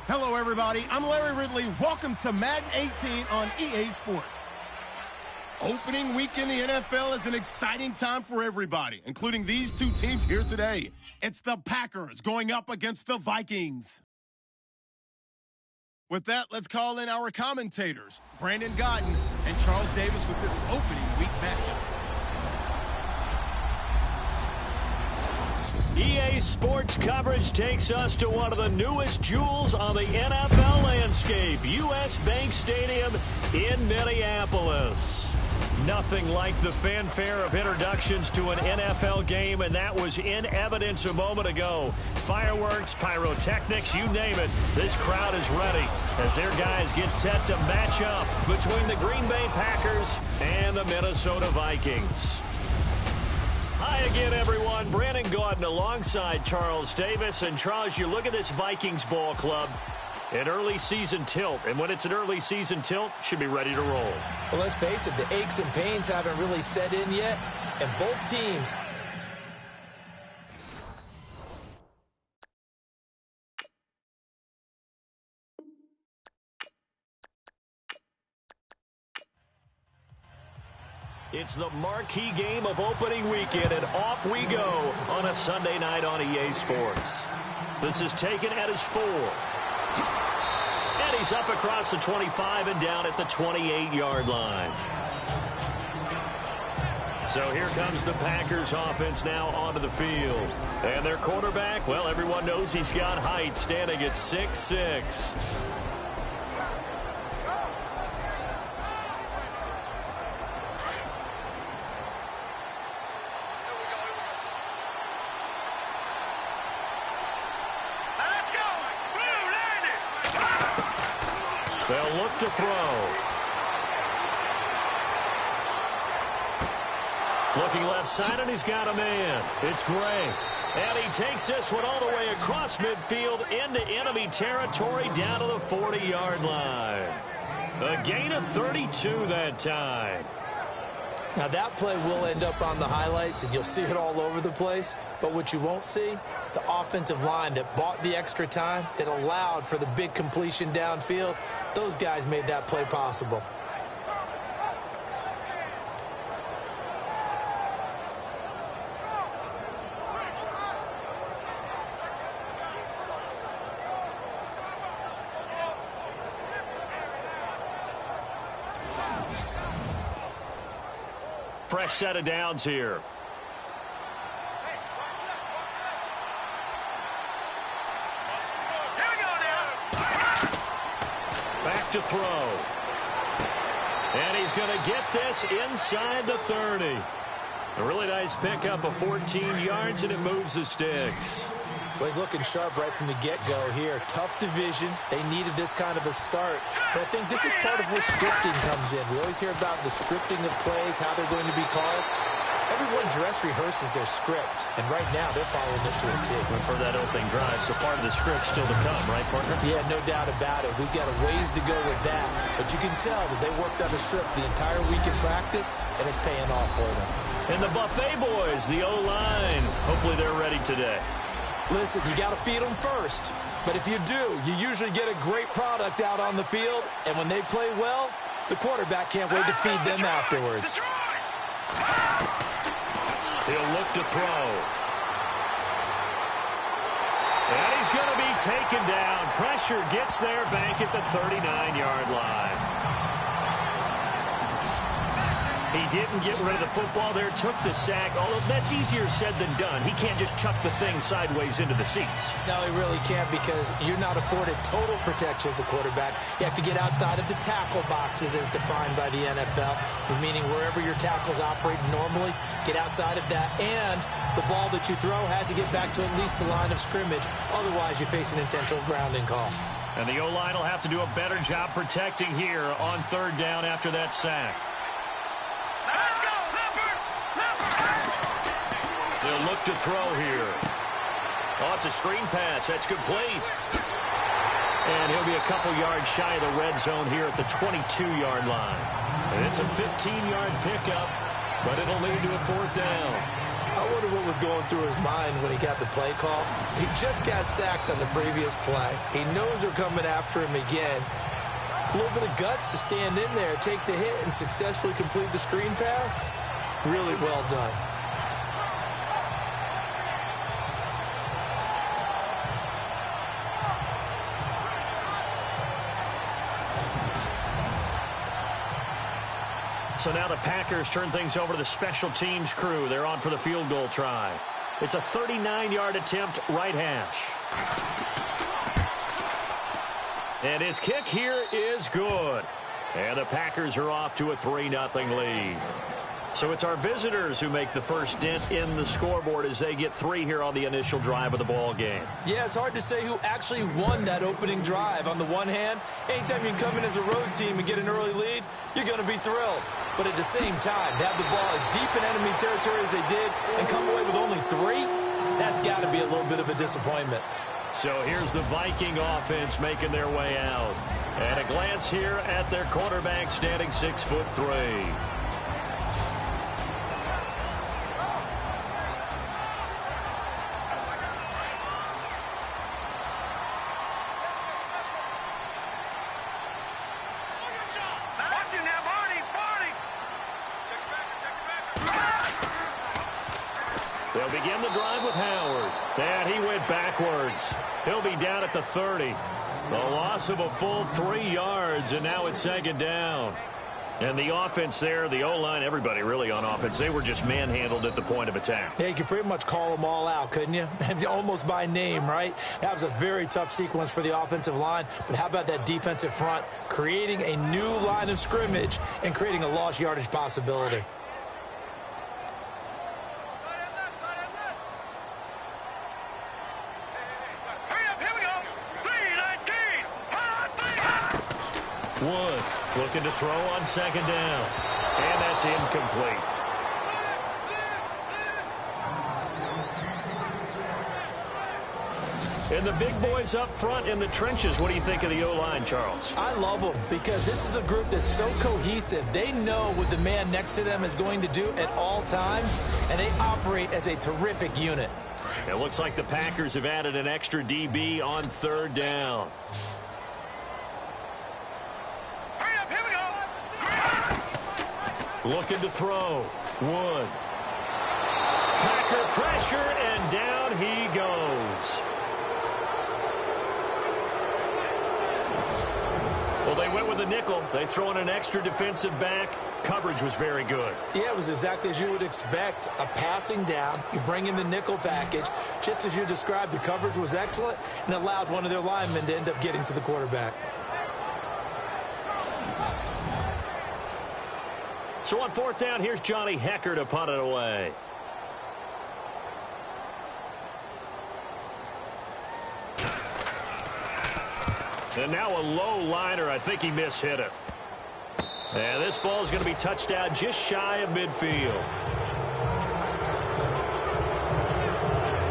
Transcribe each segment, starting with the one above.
Hello, everybody. I'm Larry Ridley. Welcome to Madden 18 on EA Sports. Opening week in the NFL is an exciting time for everybody, including these two teams here today. It's the Packers going up against the Vikings. With that, let's call in our commentators, Brandon Godden and Charles Davis, with this opening week matchup. EA Sports coverage takes us to one of the newest jewels on the NFL landscape, US Bank Stadium in Minneapolis. Nothing like the fanfare of introductions to an NFL game, and that was in evidence a moment ago. Fireworks, pyrotechnics, you name it. This crowd is ready as their guys get set to match up between the Green Bay Packers and the Minnesota Vikings. Hi again, everyone. Brandon Gaudin alongside Charles Davis. And Charles, you look at this Vikings ball club, an early season tilt. And when it's an early season tilt, should be ready to roll. Well, let's face it, the aches and pains haven't really set in yet. And both teams... It's the marquee game of opening weekend, and off we go on a Sunday night on EA Sports. This is taken at his 4. And he's up across the 25 and down at the 28-yard line. So here comes the Packers offense now onto the field. And their quarterback, well, everyone knows he's got height, standing at 6'6". They'll look to throw. Looking left side, and he's got a man. It's Gray. And he takes this one all the way across midfield into enemy territory down to the 40-yard line. A gain of 32 that time. Now, that play will end up on the highlights, and you'll see it all over the place. But what you won't see, the offensive line that bought the extra time, that allowed for the big completion downfield, those guys made that play possible. Fresh set of downs here. Back to throw. And he's going to get this inside the 30. A really nice pickup of 14 yards, and it moves the sticks. Well, he's looking sharp right from the get-go here. Tough division. They needed this kind of a start. But I think this is part of where scripting comes in. We always hear about the scripting of plays, how they're going to be called. Everyone dress rehearses their script, and right now they're following it to a T. For that opening drive, so part of the script still to come, right, partner? Yeah, no doubt about it. We've got a ways to go with that, but you can tell that they worked on the script the entire week in practice, and it's paying off for them. And the Buffet boys, the O-line, hopefully they're ready today. Listen, you got to feed them first, but if you do, you usually get a great product out on the field, and when they play well, the quarterback can't wait to feed them afterwards. He'll look to throw. And he's going to be taken down. Pressure gets there back at the 39-yard line. He didn't get rid of the football there, took the sack, although that's easier said than done. He can't just chuck the thing sideways into the seats. No, he really can't, because you're not afforded total protection as a quarterback. You have to get outside of the tackle boxes as defined by the NFL, meaning wherever your tackles operate normally, get outside of that, and the ball that you throw has to get back to at least the line of scrimmage. Otherwise, you face an intentional grounding call. And the O-line will have to do a better job protecting here on third down after that sack. They'll look to throw here. Oh, it's a screen pass. That's complete. And he'll be a couple yards shy of the red zone here at the 22-yard line. And it's a 15-yard pickup, but it'll lead to a fourth down. I wonder what was going through his mind when he got the play call. He just got sacked on the previous play. He knows they're coming after him again. A little bit of guts to stand in there, take the hit, and successfully complete the screen pass. Really well done. So now the Packers turn things over to the special teams crew. They're on for the field goal try. It's a 39-yard attempt, right hash. And his kick here is good. And the Packers are off to a 3-0 lead. So it's our visitors who make the first dent in the scoreboard as they get 3 here on the initial drive of the ball game. Yeah, it's hard to say who actually won that opening drive. On the one hand, anytime you can come in as a road team and get an early lead, you're going to be thrilled. But at the same time, to have the ball as deep in enemy territory as they did and come away with only 3, that's got to be a little bit of a disappointment. So here's the Viking offense making their way out. And a glance here at their quarterback standing 6'3". They'll begin the drive with Howard. And he went backwards. He'll be down at the 30. The loss of a full 3 yards, and now it's second down. And the offense there, the O-line, everybody really on offense, they were just manhandled at the point of attack. Yeah, you could pretty much call them all out, couldn't you? Almost by name, right? That was a very tough sequence for the offensive line. But how about that defensive front, creating a new line of scrimmage and creating a lost yardage possibility? Wood looking to throw on second down. And that's incomplete. And the big boys up front in the trenches. What do you think of the O-line, Charles? I love them because this is a group that's so cohesive. They know what the man next to them is going to do at all times, and they operate as a terrific unit. It looks like the Packers have added an extra DB on third down. Looking to throw. Wood. Packer pressure, and down he goes. Well, they went with a nickel. They throw in an extra defensive back. Coverage was very good. Yeah, it was exactly as you would expect. A passing down. You bring in the nickel package. Just as you described, the coverage was excellent and allowed one of their linemen to end up getting to the quarterback. So on fourth down, here's Johnny Hecker to punt it away. And now a low liner. I think he mishit it. And this ball is going to be touched down just shy of midfield.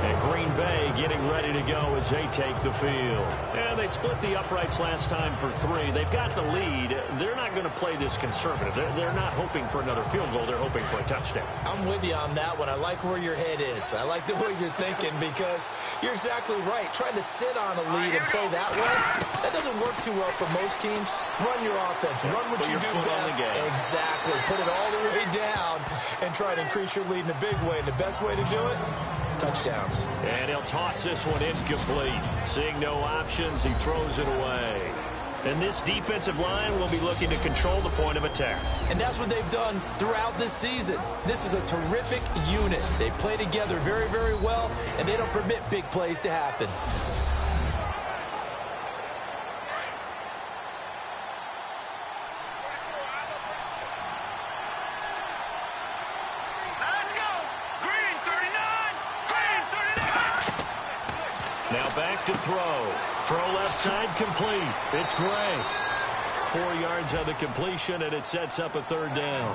And Green Bay getting ready to go as they take the field. And they split the uprights last time for 3. They've got the lead. They're not going to play this conservative. They're not hoping for another field goal. They're hoping for a touchdown. I'm with you on that one. I like where your head is. I like the way you're thinking because you're exactly right. Trying to sit on a lead and play that way, that doesn't work too well for most teams. Run your offense. Run what you do best. Exactly. Put it all the way down and try to increase your lead in a big way. And the best way to do it, touchdowns. And he'll toss this one incomplete. Seeing no options, he throws it away. And this defensive line will be looking to control the point of attack. And that's what they've done throughout this season. This is a terrific unit. They play together very, very well, and they don't permit big plays to happen. Now back to throw. Throw left side complete. It's Gray. 4 yards on the completion, and it sets up a third down.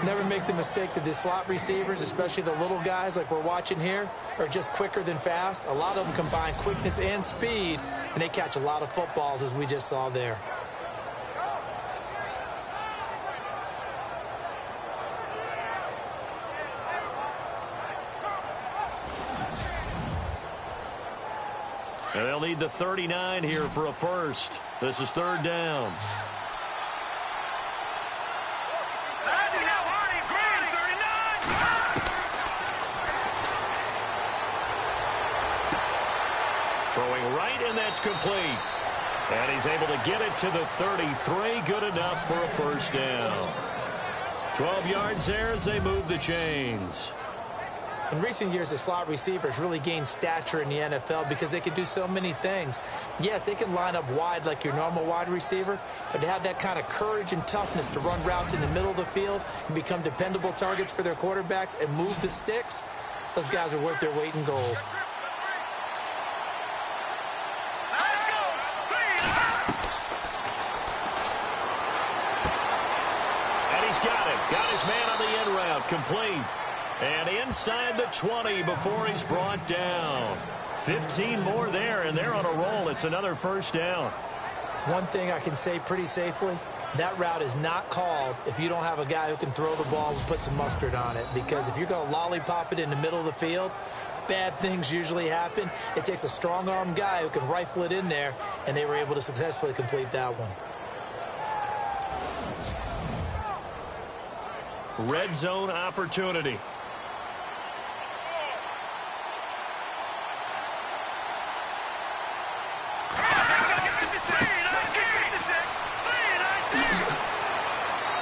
Never make the mistake that the slot receivers, especially the little guys like we're watching here, are just quicker than fast. A lot of them combine quickness and speed, and they catch a lot of footballs, as we just saw there. And they'll need the 39 here for a first. This is third down. Throwing right, and that's complete. And he's able to get it to the 33. Good enough for a first down. 12 yards there as they move the chains. In recent years, the slot receivers really gained stature in the NFL because they can do so many things. Yes, they can line up wide like your normal wide receiver, but to have that kind of courage and toughness to run routes in the middle of the field and become dependable targets for their quarterbacks and move the sticks, those guys are worth their weight in gold. Got his man on the end route, complete. And inside the 20 before he's brought down. 15 more there, and they're on a roll. It's another first down. One thing I can say pretty safely, that route is not called if you don't have a guy who can throw the ball and put some mustard on it. Because if you're going to lollipop it in the middle of the field, bad things usually happen. It takes a strong-arm guy who can rifle it in there, and they were able to successfully complete that one. Red zone opportunity.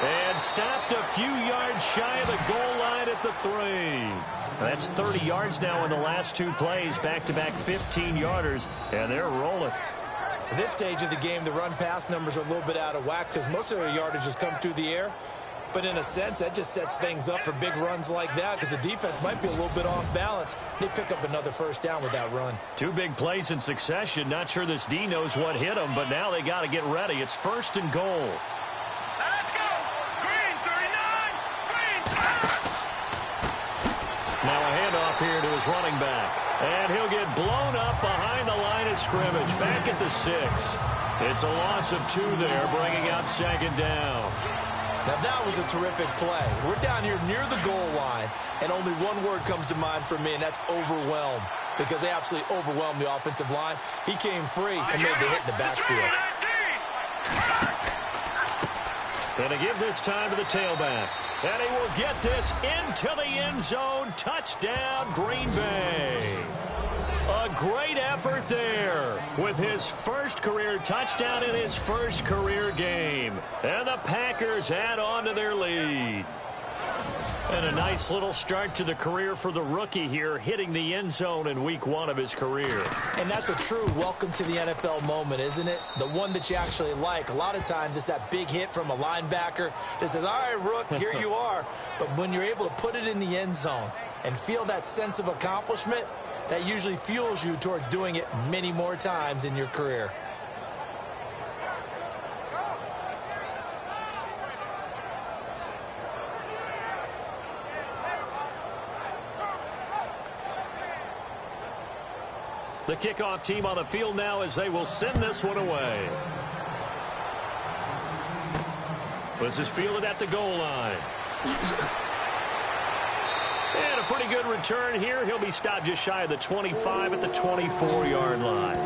And stopped a few yards shy of the goal line at the 3. That's 30 yards now in the last two plays. Back-to-back 15-yarders, and they're rolling. At this stage of the game, the run-pass numbers are a little bit out of whack because most of their yardage has come through the air. But in a sense, that just sets things up for big runs like that because the defense might be a little bit off balance. They pick up another first down with that run. Two big plays in succession. Not sure this D knows what hit them, but now they got to get ready. It's first and goal. Let's go! Green, 39! Green! Now a handoff here to his running back. And he'll get blown up behind the line of scrimmage. Back at the 6. It's a loss of 2 there, bringing up second down. Now, that was a terrific play. We're down here near the goal line, and only one word comes to mind for me, and that's overwhelmed, because they absolutely overwhelmed the offensive line. He came free and made the hit in the backfield. Going to give this time to the tailback. And he will get this into the end zone. Touchdown, Green Bay. A great effort there with his first career touchdown in his first career game. And the Packers add on to their lead. And a nice little start to the career for the rookie here, hitting the end zone in week 1 of his career. And that's a true welcome to the NFL moment, isn't it? The one that you actually like. A lot of times it's that big hit from a linebacker that says, all right, Rook, here you are. But when you're able to put it in the end zone and feel that sense of accomplishment, that usually fuels you towards doing it many more times in your career. The kickoff team on the field now as they will send this one away. This is fielded at the goal line. And a pretty good return here. He'll be stopped just shy of the 25 at the 24-yard line.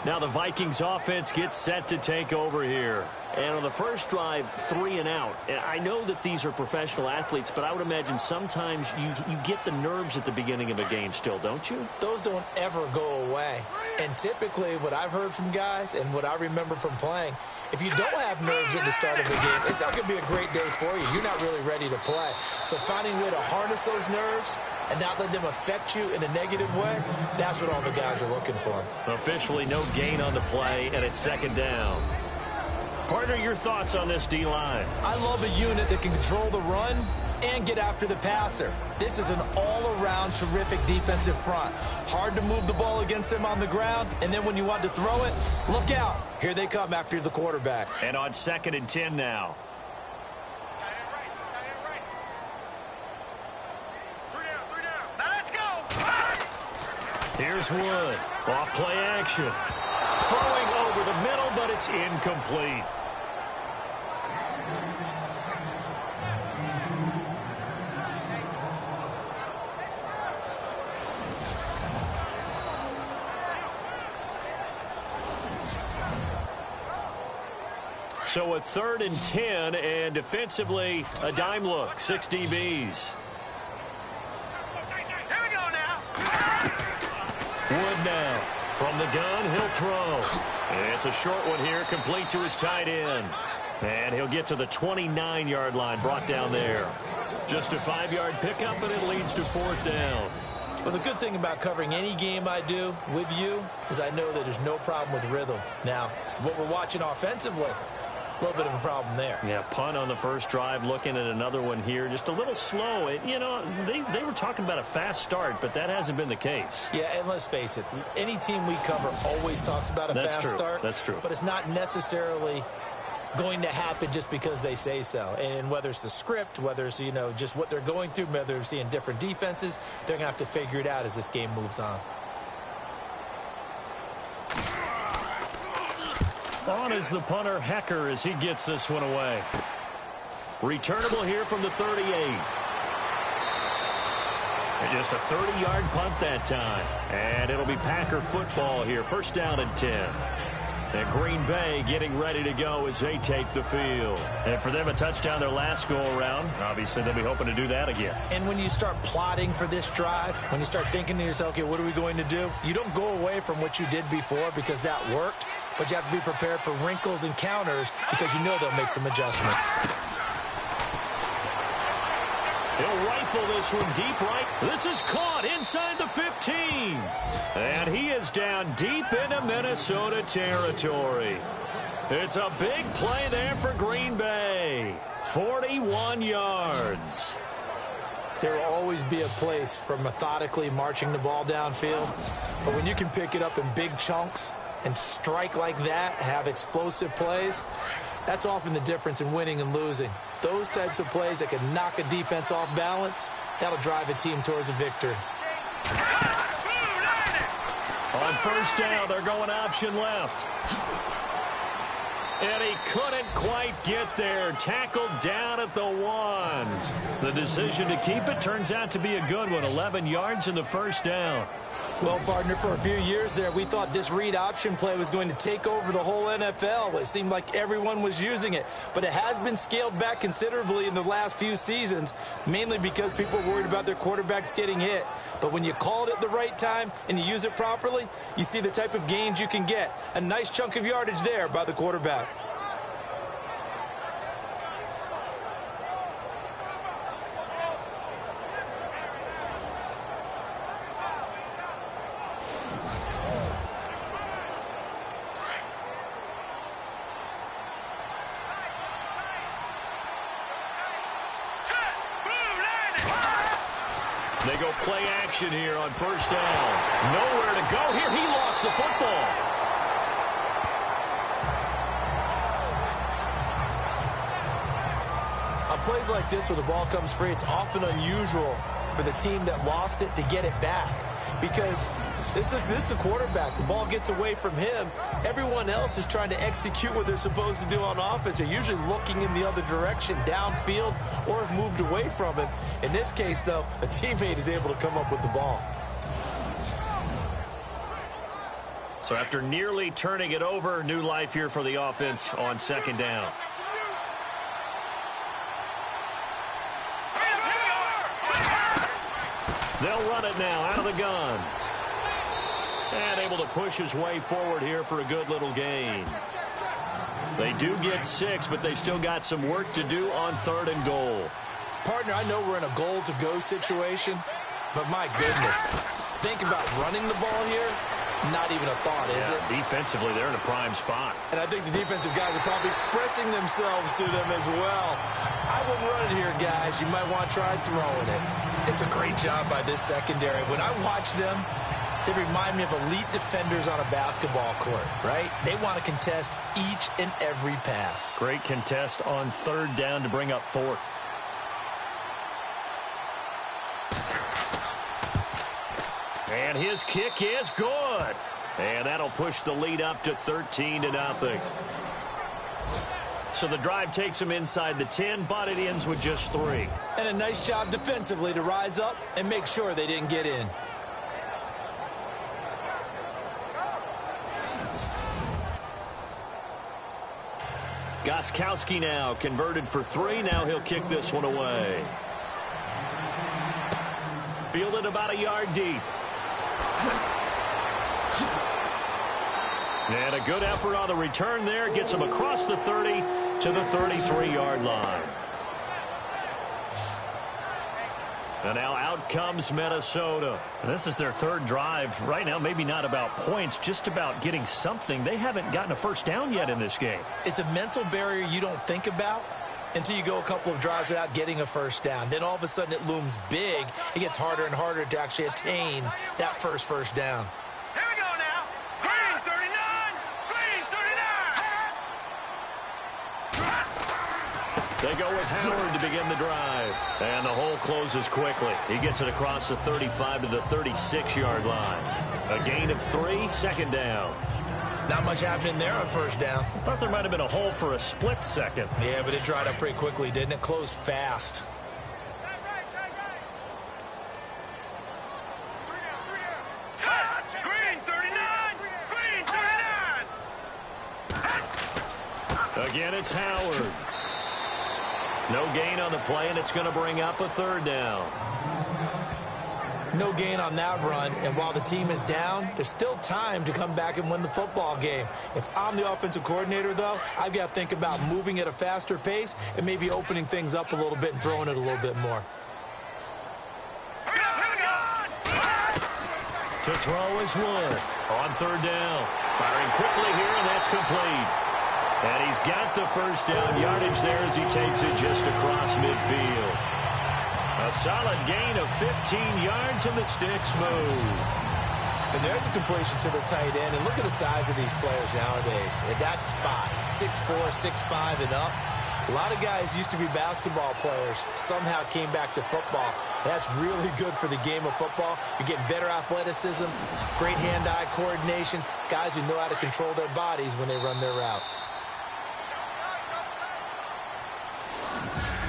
Now the Vikings offense gets set to take over here. And on the first drive, 3 and out. And I know that these are professional athletes, but I would imagine sometimes you get the nerves at the beginning of a game still, don't you? Those don't ever go away. And typically what I've heard from guys and what I remember from playing, if you don't have nerves at the start of the game, it's not going to be a great day for you. You're not really ready to play. So finding a way to harness those nerves and not let them affect you in a negative way, that's what all the guys are looking for. Officially no gain on the play, and it's second down. Partner, your thoughts on this D-line? I love a unit that can control the run and get after the passer. This is an all-around terrific defensive front. Hard to move the ball against them on the ground, and then when you want to throw it, look out. Here they come after the quarterback. And on 2nd and 10 now. Let's go! Here's Wood. Off play action. Throwing over the middle, but it's incomplete. So a 3rd and 10, and defensively, a dime look, 6 DBs. Here we go now. Wood now. From the gun, he'll throw. It's a short one here, complete to his tight end. And he'll get to the 29-yard line, brought down there. Just a 5-yard pickup, and it leads to 4th down. Well, the good thing about covering any game I do with you is I know that there's no problem with rhythm. Now, what we're watching offensively, a little bit of a problem there. Yeah, punt on the first drive, looking at another one here. Just a little slow. They were talking about a fast start, but that hasn't been the case. Yeah, and let's face it, any team we cover always talks about a fast start. That's true. But it's not necessarily going to happen just because they say so. And whether it's the script, whether it's, just what they're going through, whether they're seeing different defenses, they're going to have to figure it out as this game moves on. On is the punter, Hecker, as he gets this one away. Returnable here from the 38. And just a 30-yard punt that time. And it'll be Packer football here. 1st down and 10. And Green Bay getting ready to go as they take the field. And for them, a touchdown their last go-around. Obviously, they'll be hoping to do that again. And when you start plotting for this drive, when you start thinking to yourself, okay, what are we going to do? You don't go away from what you did before because that worked. But you have to be prepared for wrinkles and counters because you know they'll make some adjustments. He'll rifle this one deep right. This is caught inside the 15. And he is down deep into Minnesota territory. It's a big play there for Green Bay. 41 yards. There will always be a place for methodically marching the ball downfield. But when you can pick it up in big chunks and strike like that, have explosive plays, that's often the difference in winning and losing. Those types of plays that can knock a defense off balance, that'll drive a team towards a victory. On 1st down, they're going option left. And he couldn't quite get there. Tackled down at the 1. The decision to keep it turns out to be a good one. 11 yards in the 1st down. Well, partner, for a few years there, we thought this read option play was going to take over the whole NFL. It seemed like everyone was using it. But it has been scaled back considerably in the last few seasons, mainly because people are worried about their quarterbacks getting hit. But when you call it at the right time and you use it properly, you see the type of gains you can get. A nice chunk of yardage there by the quarterback. They go play action here on 1st down. Nowhere to go here. He lost the football. On plays like this where the ball comes free, it's often unusual for the team that lost it to get it back. Because this is a quarterback. The ball gets away from him. Everyone else is trying to execute what they're supposed to do on offense. They're usually looking in the other direction, downfield, or have moved away from it. In this case, though, a teammate is able to come up with the ball. So after nearly turning it over, new life here for the offense on 2nd down. They'll run it now out of the gun. And able to push his way forward here for a good little gain. They do get 6, but they've still got some work to do on 3rd and goal. Partner, I know we're in a goal-to-go situation, but my goodness, think about running the ball here. Not even a thought, is it? Defensively, they're in a prime spot. And I think the defensive guys are probably expressing themselves to them as well. I wouldn't run it here, guys. You might want to try throwing it. It's a great job by this secondary. When I watch them, they remind me of elite defenders on a basketball court, right? They want to contest each and every pass. Great contest on 3rd down to bring up 4th. And his kick is good. And that'll push the lead up to 13-0. So the drive takes them inside the 10, but it ends with just 3. And a nice job defensively to rise up and make sure they didn't get in. Gostkowski now converted for 3. Now he'll kick this one away. Fielded about a yard deep. And a good effort on the return there. Gets him across the 30 to the 33-yard line. And now out comes Minnesota. This is their third drive. Right now, maybe not about points, just about getting something. They haven't gotten a first down yet in this game. It's a mental barrier you don't think about until you go a couple of drives without getting a first down. Then all of a sudden it looms big. It gets harder and harder to actually attain that first down. Here we go now. Green 39. Green 39. They go with Howard to begin the drive. And the hole closes quickly. He gets it across the 35 to the 36-yard line. A gain of 3, second down. Not much happening there on first down. I thought there might have been a hole for a split second. Yeah, but it dried up pretty quickly, didn't it? Closed fast. Green 39. Green 39. Again, it's Howard. No gain on the play, and it's going to bring up a third down. No gain on that run, and while the team is down, there's still time to come back and win the football game. If I'm the offensive coordinator, though, I've got to think about moving at a faster pace and maybe opening things up a little bit and throwing it a little bit more. To throw is Wood on third down. Firing quickly here, and that's complete. And he's got the first down yardage there as he takes it just across midfield. A solid gain of 15 yards, and the sticks move. And there's a completion to the tight end. And look at the size of these players nowadays. At that spot, 6'4", 6'5", and up. A lot of guys used to be basketball players, somehow came back to football. That's really good for the game of football. You're getting better athleticism, great hand-eye coordination, guys who know how to control their bodies when they run their routes.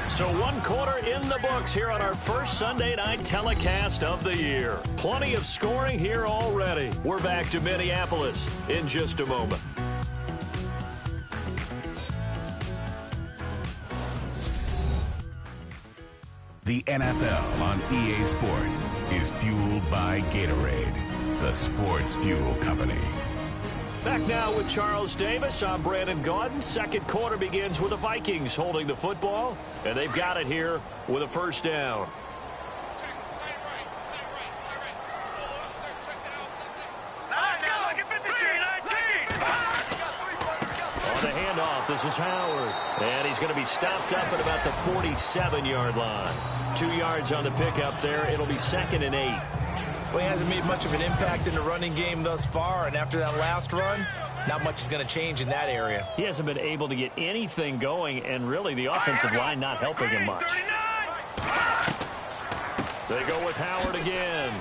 So 1 quarter in the books here on our first Sunday night telecast of the year. Plenty of scoring here already. We're back to Minneapolis in just a moment. The NFL on EA Sports is fueled by Gatorade, the sports fuel company. Back now with Charles Davis. I'm Brandon Gaudin. Second quarter begins with the Vikings holding the football, and they've got it here with a first down. On the handoff, this is Howard, and he's going to be stopped up at about the 47-yard line. 2 yards on the pickup there. It'll be 2nd and 8. Well, he hasn't made much of an impact in the running game thus far, and after that last run, not much is going to change in that area. He hasn't been able to get anything going, and really the offensive line not helping him much. They go with Howard again.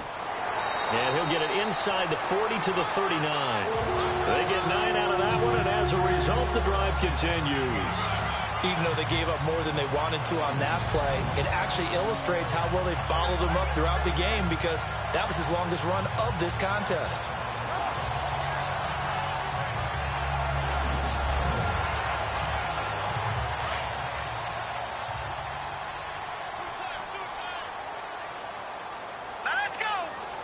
And he'll get it inside the 40 to the 39. They get 9 out of that one, and as a result, the drive continues. Even though they gave up more than they wanted to on that play, it actually illustrates how well they followed him up throughout the game, because that was his longest run of this contest. Let's go.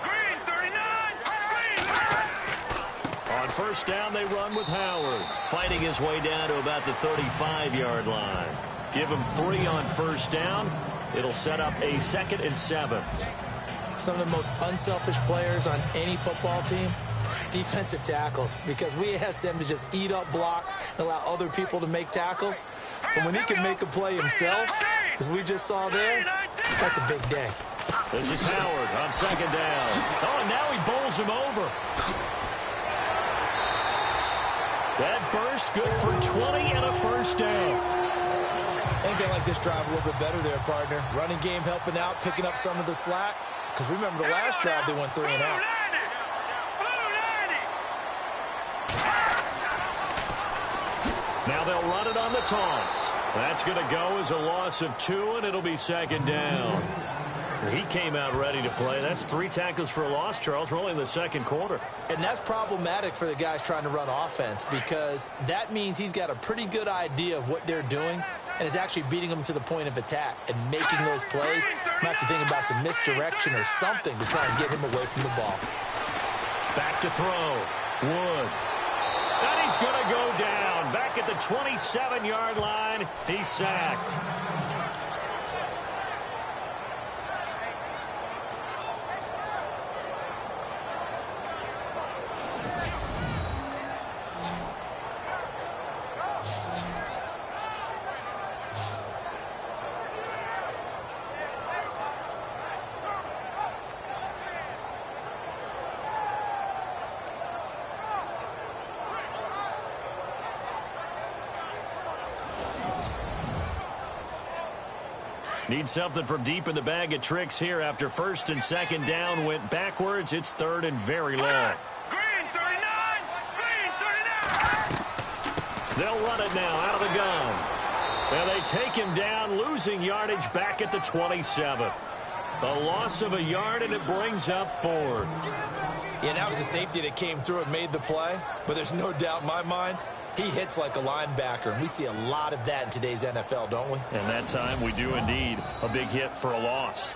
Green 39. On first down, they run with Howard, fighting his way down to about the 35-yard line. Give him 3 on first down. It'll set up a 2nd and 7. Some of the most unselfish players on any football team, defensive tackles, because we ask them to just eat up blocks and allow other people to make tackles. But when he can make a play himself, as we just saw there, that's a big day. This is Howard on 2nd down. Oh, and now he bowls him over. That burst good for 20 and a first down. I think they like this drive a little bit better there, partner. Running game helping out, picking up some of the slack. Because remember the last drive, they went 3 and out. Now they'll run it on the toss. That's going to go as a loss of 2, and it'll be 2nd down. He came out ready to play. That's 3 tackles for a loss, Charles. We're only in the second quarter. And that's problematic for the guys trying to run offense because that means he's got a pretty good idea of what they're doing and is actually beating them to the point of attack and making those plays. You have to think about some misdirection or something to try and get him away from the ball. Back to throw. Wood. And he's going to go down. Back at the 27-yard line. He's sacked. Need something from deep in the bag of tricks here after first and second down went backwards. It's third and very long. Green 39! Green 39! They'll run it now out of the gun. And they take him down, losing yardage back at the 27. A loss of a yard, and it brings up fourth. Yeah, that was a safety that came through and made the play. But there's no doubt in my mind, he hits like a linebacker, and we see a lot of that in today's NFL, don't we? And that time we do indeed. A big hit for a loss.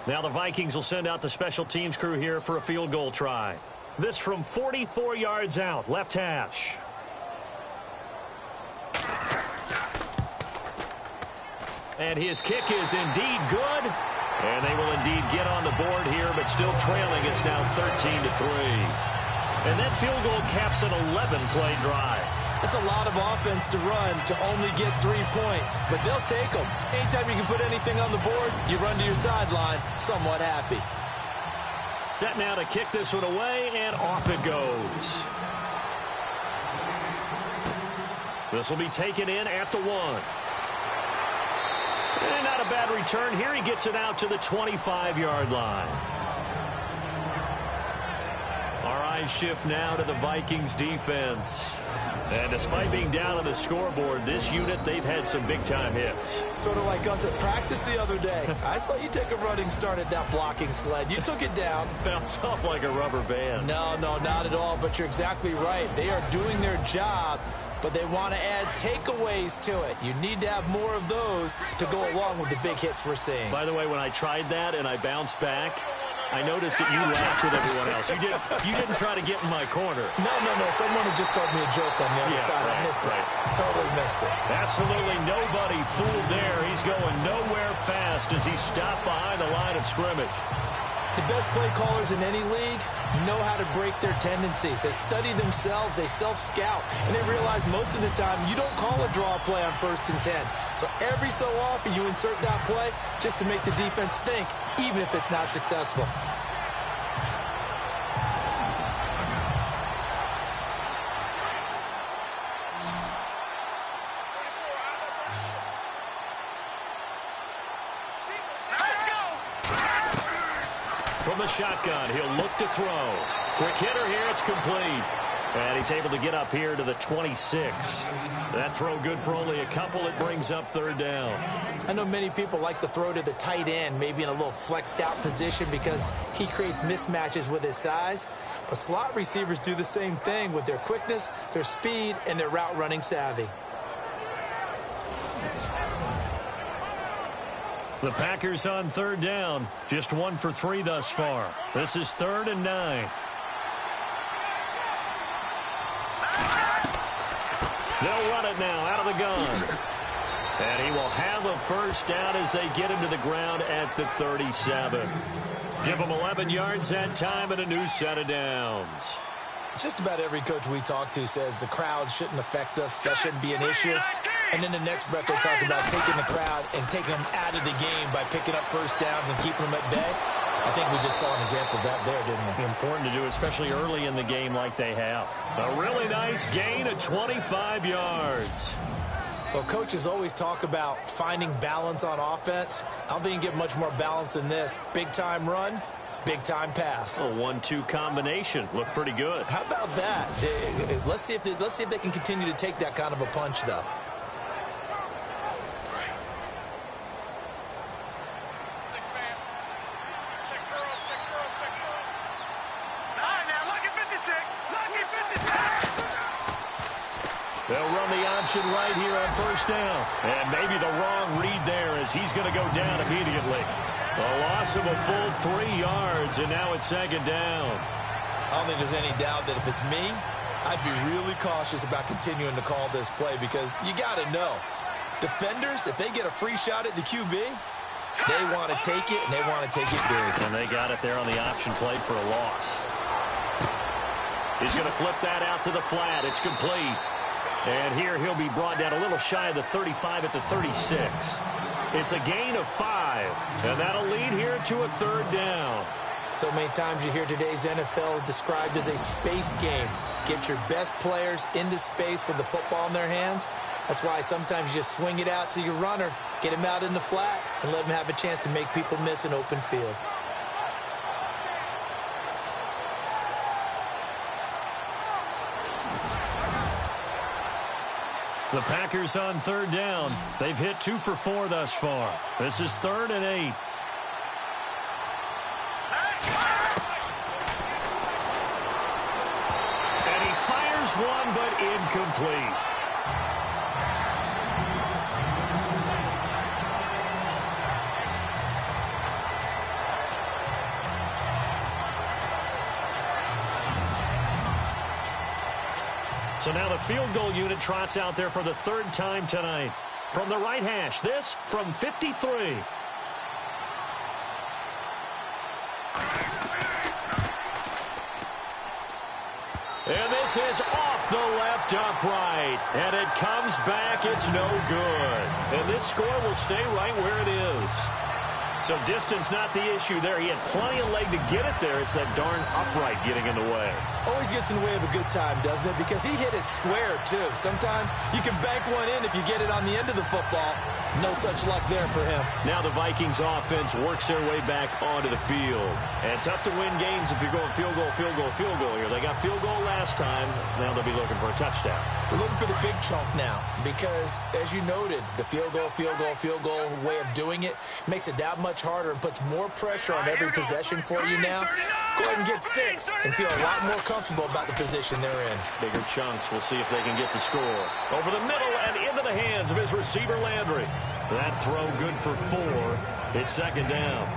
Now the Vikings will send out the special teams crew here for a field goal try. This from 44 yards out, left hash. And his kick is indeed good. And they will indeed get on the board here, but still trailing. It's now 13-3. And that field goal caps an 11-play drive. It's a lot of offense to run to only get 3 points, but they'll take them. Anytime you can put anything on the board, you run to your sideline somewhat happy. Set now to kick this one away, and off it goes. This will be taken in at the 1. And not a bad return here. He gets it out to the 25-yard line. Our eyes shift now to the Vikings defense. And despite being down on the scoreboard, this unit, they've had some big-time hits. Sort of like us at practice the other day. I saw you take a running start at that blocking sled. You took it down. Bounced off like a rubber band. No, not at all, but you're exactly right. They are doing their job, but they want to add takeaways to it. You need to have more of those to go along with the big hits we're seeing. By the way, when I tried that and I bounced back, I noticed that you laughed with everyone else. You didn't try to get in my corner. No. Someone had just told me a joke on the other side. Right, I missed that. Totally missed it. Absolutely nobody fooled there. He's going nowhere fast as he stopped behind the line of scrimmage. The best play callers in any league know how to break their tendencies. They study themselves, they self-scout, and they realize most of the time you don't call a draw play on 1st and 10. So every so often you insert that play just to make the defense think, even if it's not successful. From the shotgun, he'll look to throw. Quick hitter here, it's complete. And he's able to get up here to the 26. That throw good for only a couple. It brings up 3rd down. I know many people like to throw to the tight end, maybe in a little flexed out position because he creates mismatches with his size. But slot receivers do the same thing with their quickness, their speed, and their route running savvy. The Packers on 3rd down. Just 1 for 3 thus far. This is 3rd and 9. They'll run it now out of the gun. And he will have a first down as they get him to the ground at the 37. Give him 11 yards that time and a new set of downs. Just about every coach we talk to says the crowd shouldn't affect us. That shouldn't be an issue. And in the next breath, they talk about taking the crowd and taking them out of the game by picking up first downs and keeping them at bay. I think we just saw an example of that there, didn't we? Important to do, especially early in the game like they have. A really nice gain of 25 yards. Well, coaches always talk about finding balance on offense. I don't think you can get much more balance than this. Big-time run, Big-time pass. A 1-2 combination. Looked pretty good. How about that? Let's see if they can continue to take that kind of a punch, though. They'll run the option right here on first down. And maybe the wrong read there as he's going to go down immediately. A loss of a full 3 yards, and now it's second down. I don't think there's any doubt that if it's me, I'd be really cautious about continuing to call this play because you got to know, defenders, if they get a free shot at the QB, they want to take it, and they want to take it big. And they got it there on the option play for a loss. He's going to flip that out to the flat. It's complete. And here he'll be brought down a little shy of the 35 at the 36. It's a gain of 5, and that'll lead here to a third down. So many times you hear today's NFL described as a space game. Get your best players into space with the football in their hands. That's why sometimes you just swing it out to your runner, get him out in the flat, and let him have a chance to make people miss an open field. The Packers on third down. They've hit 2 for 4 thus far. This is 3rd and 8. And he fires one, but incomplete. So now the field goal unit trots out there for the 3rd time tonight. From the right hash, this from 53. And this is off the left upright. And it comes back. It's no good. And this score will stay right where it is. So distance not the issue there. He had plenty of leg to get it there. It's that darn upright getting in the way. Always gets in the way of a good time, doesn't it? Because he hit it square, too. Sometimes you can bank one in if you get it on the end of the football. No such luck there for him. Now the Vikings offense works their way back onto the field. And tough to win games if you're going field goal, field goal, field goal here. They got field goal last time. Now they'll be looking for a touchdown. We're looking for the big chunk now because, as you noted, the field goal way of doing it makes it that much harder and puts more pressure on every possession for you now. Go ahead and get 6 and feel a lot more comfortable about the position they're in. Bigger chunks. We'll see if they can get the score. Over the middle and into the hands of his receiver, Landry. That throw good for 4. It's second down.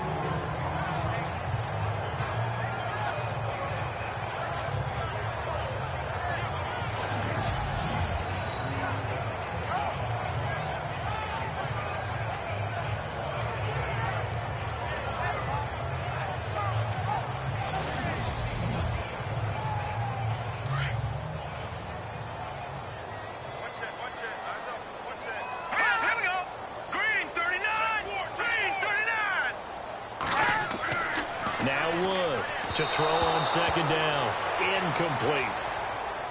To throw on second down. Incomplete.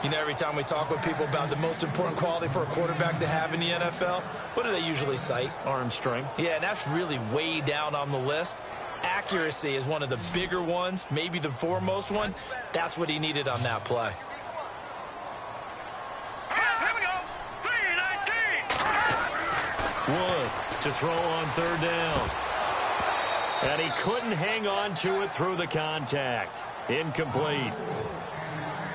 You know, every time we talk with people about the most important quality for a quarterback to have in the NFL, what do they usually cite? Arm strength. Yeah, and that's really way down on the list. Accuracy is one of the bigger ones, maybe the foremost one. That's what he needed on that play. Here we go. 3-19. Wood to throw on third down. And he couldn't hang on to it through the contact. Incomplete.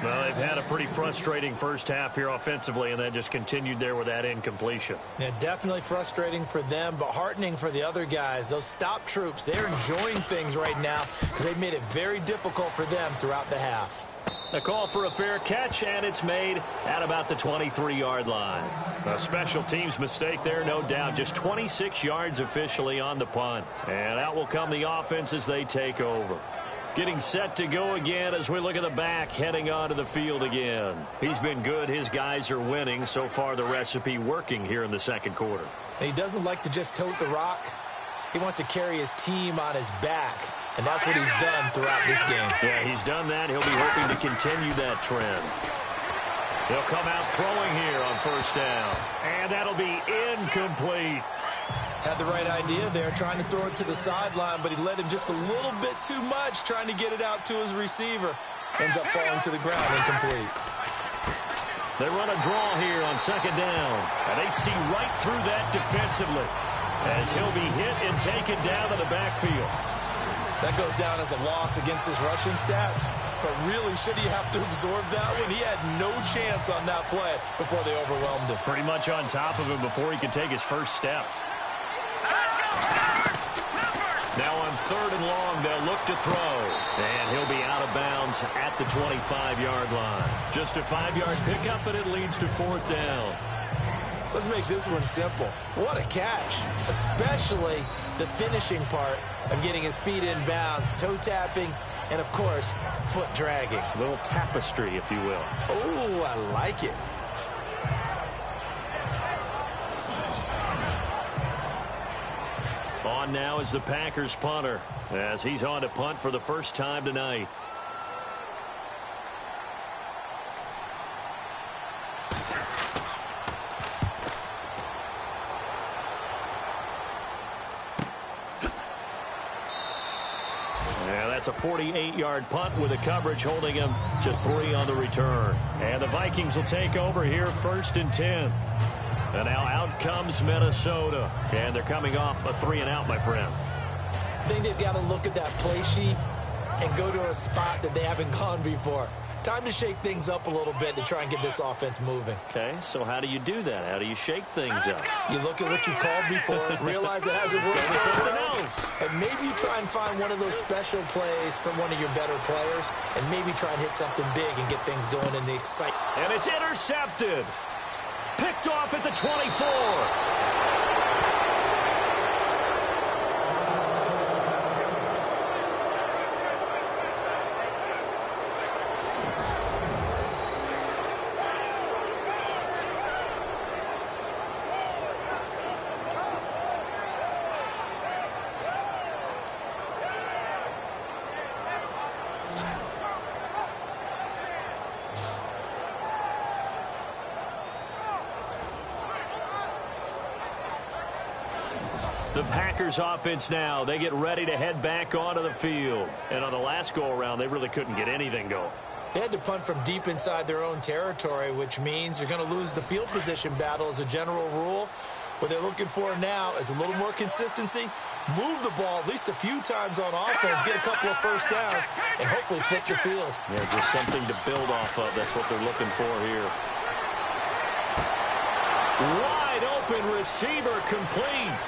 Well, they've had a pretty frustrating first half here offensively, and then just continued there with that incompletion. Yeah, definitely frustrating for them, but heartening for the other guys. Those stop troops, they're enjoying things right now because they've made it very difficult for them throughout the half. A call for a fair catch, and it's made at about the 23-yard line. A special teams mistake there, no doubt. Just 26 yards officially on the punt. And out will come the offense as they take over. Getting set to go again as we look at the back, heading onto the field again. He's been good. His guys are winning. So far, the recipe working here in the second quarter. And he doesn't like to just tote the rock. He wants to carry his team on his back. And that's what he's done throughout this game. Yeah, he's done that. He'll be hoping to continue that trend. He'll come out throwing here on first down. And that'll be incomplete. Had the right idea there, trying to throw it to the sideline, but he led him just a little bit too much, trying to get it out to his receiver. Ends up falling to the ground, incomplete. They run a draw here on second down, and they see right through that defensively as he'll be hit and taken down to the backfield. That goes down as a loss against his rushing stats, but really, should he have to absorb that one? He had no chance on that play before they overwhelmed him. Pretty much on top of him before he could take his first step. Now on third and long, they'll look to throw. And he'll be out of bounds at the 25-yard line. Just a 5-yard pickup, and it leads to fourth down. Let's make this one simple. What a catch, especially the finishing part of getting his feet in bounds, toe tapping, and, of course, foot dragging. A little tapestry, if you will. Oh, I like it. On now is the Packers punter as he's on to punt for the first time tonight. Yeah, that's a 48-yard punt with the coverage holding him to 3 on the return. And the Vikings will take over here first and 10. And now out comes Minnesota. And they're coming off a 3-and-out, my friend. I think they've got to look at that play sheet and go to a spot that they haven't gone before. Time to shake things up a little bit to try and get this offense moving. Okay, so how do you do that? How do you shake things up? You look at what you've called before, realize it hasn't worked Go to something else. and maybe you try and find one of those special plays from one of your better players, and maybe try and hit something big and get things going in the excitement. And it's intercepted. Picked off at the 24. The Packers offense now, they get ready to head back onto the field. And on the last go-around, they really couldn't get anything going. They had to punt from deep inside their own territory, which means you're going to lose the field position battle as a general rule. What they're looking for now is a little more consistency, move the ball at least a few times on offense, get a couple of first downs, and hopefully flip the field. Yeah, just something to build off of. That's what they're looking for here. Wide open receiver complete.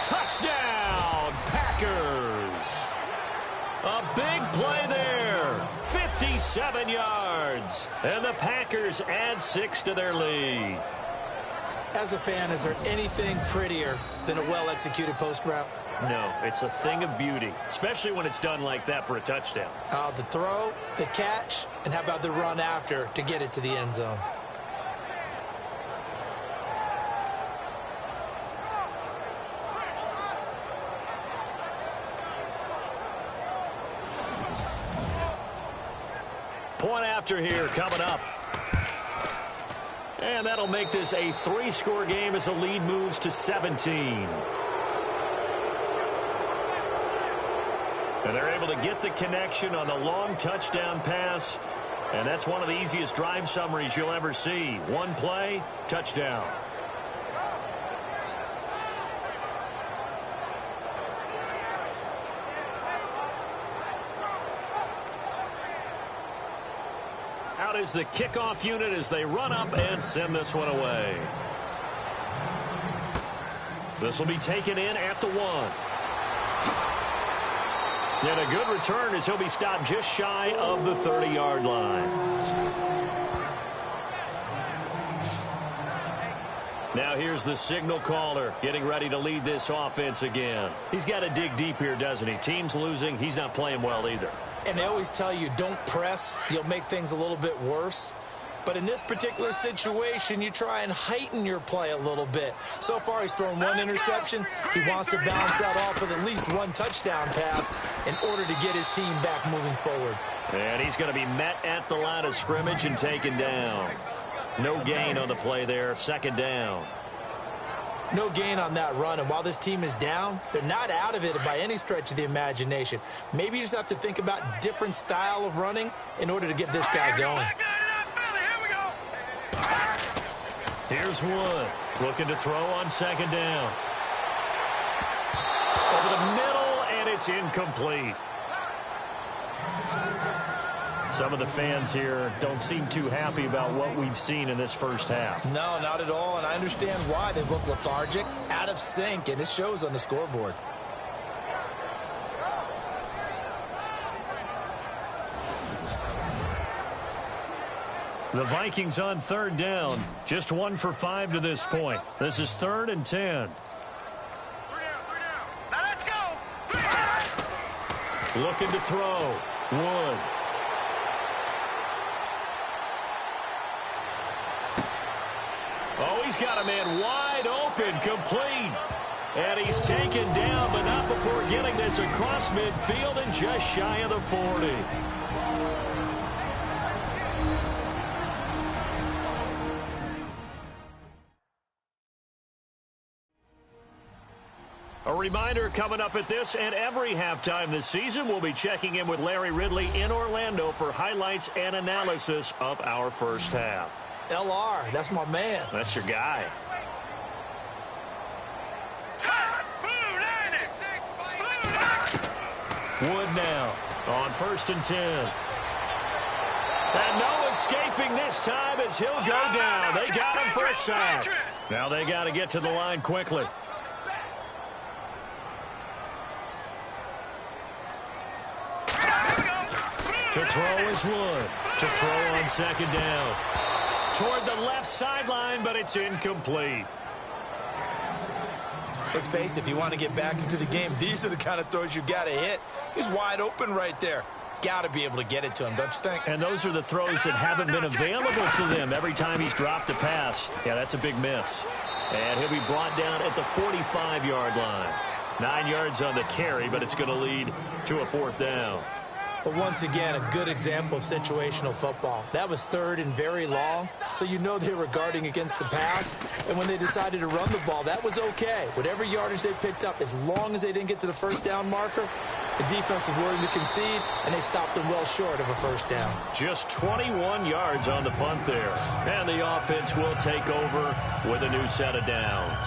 Touchdown, Packers. A big play there. 57 yards. And the Packers add 6 to their lead. As a fan, is there anything prettier than a well-executed post route? No, it's a thing of beauty, especially when it's done like that for a touchdown. The throw, the catch, and how about the run after to get it to the end zone? Point after here coming up. And that'll make this a 3-score game as the lead moves to 17. And they're able to get the connection on the long touchdown pass. And that's one of the easiest drive summaries you'll ever see. One play, touchdown. Out is the kickoff unit as they run up and send this one away. This will be taken in at the 1. And a good return as he'll be stopped just shy of the 30-yard line. Now here's the signal caller getting ready to lead this offense again. He's got to dig deep here, doesn't he? Team's losing. He's not playing well either. And they always tell you, don't press. You'll make things a little bit worse. But in this particular situation, you try and heighten your play a little bit. So far, he's thrown 1 interception. He wants to bounce that off with at least 1 touchdown pass in order to get his team back moving forward. And he's going to be met at the line of scrimmage and taken down. No gain on the play there. Second down. No gain on that run, and while this team is down, they're not out of it by any stretch of the imagination. Maybe you just have to think about different style of running in order to get this guy going. Here's Wood, looking to throw on second down. Over the middle, and it's incomplete. Some of the fans here don't seem too happy about what we've seen in this first half. No, not at all, and I understand why. They look lethargic, out of sync, and it shows on the scoreboard. The Vikings on third down, just 1 for 5 to this point. This is 3rd and 10. Now let's go. Looking to throw. Wood. Oh, he's got a man wide open, complete. And he's taken down, but not before getting this across midfield and just shy of the 40. A reminder coming up at this and every halftime this season, we'll be checking in with Larry Ridley in Orlando for highlights and analysis of our first half. LR, that's my man. That's your guy. Wood now on 1st and 10. And no escaping this time as he'll go down. They got him for a sack. Now they got to get to the line quickly. To throw is Wood. To throw on second down. Toward the left sideline, but it's incomplete. Let's face it, if you want to get back into the game, these are the kind of throws you got to hit. He's wide open right there. Got to be able to get it to him, don't you think? And those are the throws that haven't been available to them every time he's dropped a pass. Yeah, that's a big miss. And he'll be brought down at the 45-yard line. 9 yards on the carry, but it's going to lead to a 4th down. But once again, a good example of situational football. That was 3rd and very long, so you know they were guarding against the pass. And when they decided to run the ball, that was okay. Whatever yardage they picked up, as long as they didn't get to the first down marker, the defense was willing to concede, and they stopped them well short of a first down. Just 21 yards on the punt there. And the offense will take over with a new set of downs.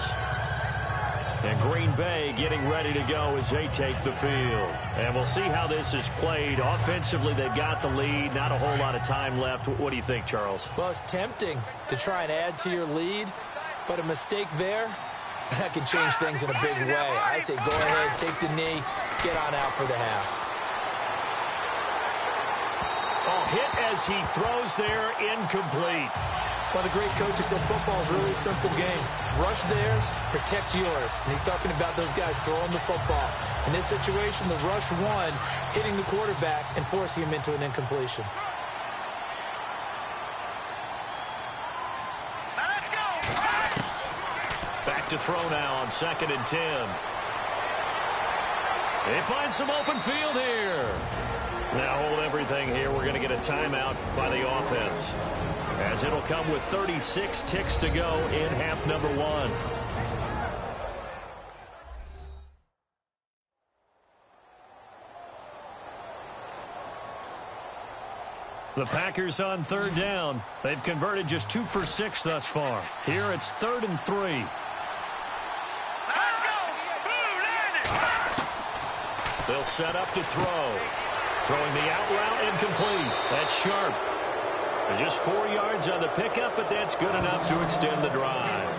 And Green Bay getting ready to go as they take the field. And we'll see how this is played. Offensively, they've got the lead. Not a whole lot of time left. What do you think, Charles? Well, it's tempting to try and add to your lead, but a mistake there, that can change things in a big way. I say go ahead, take the knee, get on out for the half. Oh, hit as he throws there, incomplete. Well, the great coaches said football is really a simple game. Rush theirs, protect yours. And he's talking about those guys throwing the football. In this situation, the rush won, hitting the quarterback and forcing him into an incompletion. Let's go. Back to throw now on 2nd and 10. They find some open field here. Now hold everything here. We're going to get a timeout by the offense, as it'll come with 36 ticks to go in half number 1. The Packers on 3rd down. They've converted just 2 for 6 thus far. Here it's 3rd and 3. Let's go. They'll set up to throw. Throwing the out route, incomplete. That's sharp. Just 4 yards on the pickup, but that's good enough to extend the drive.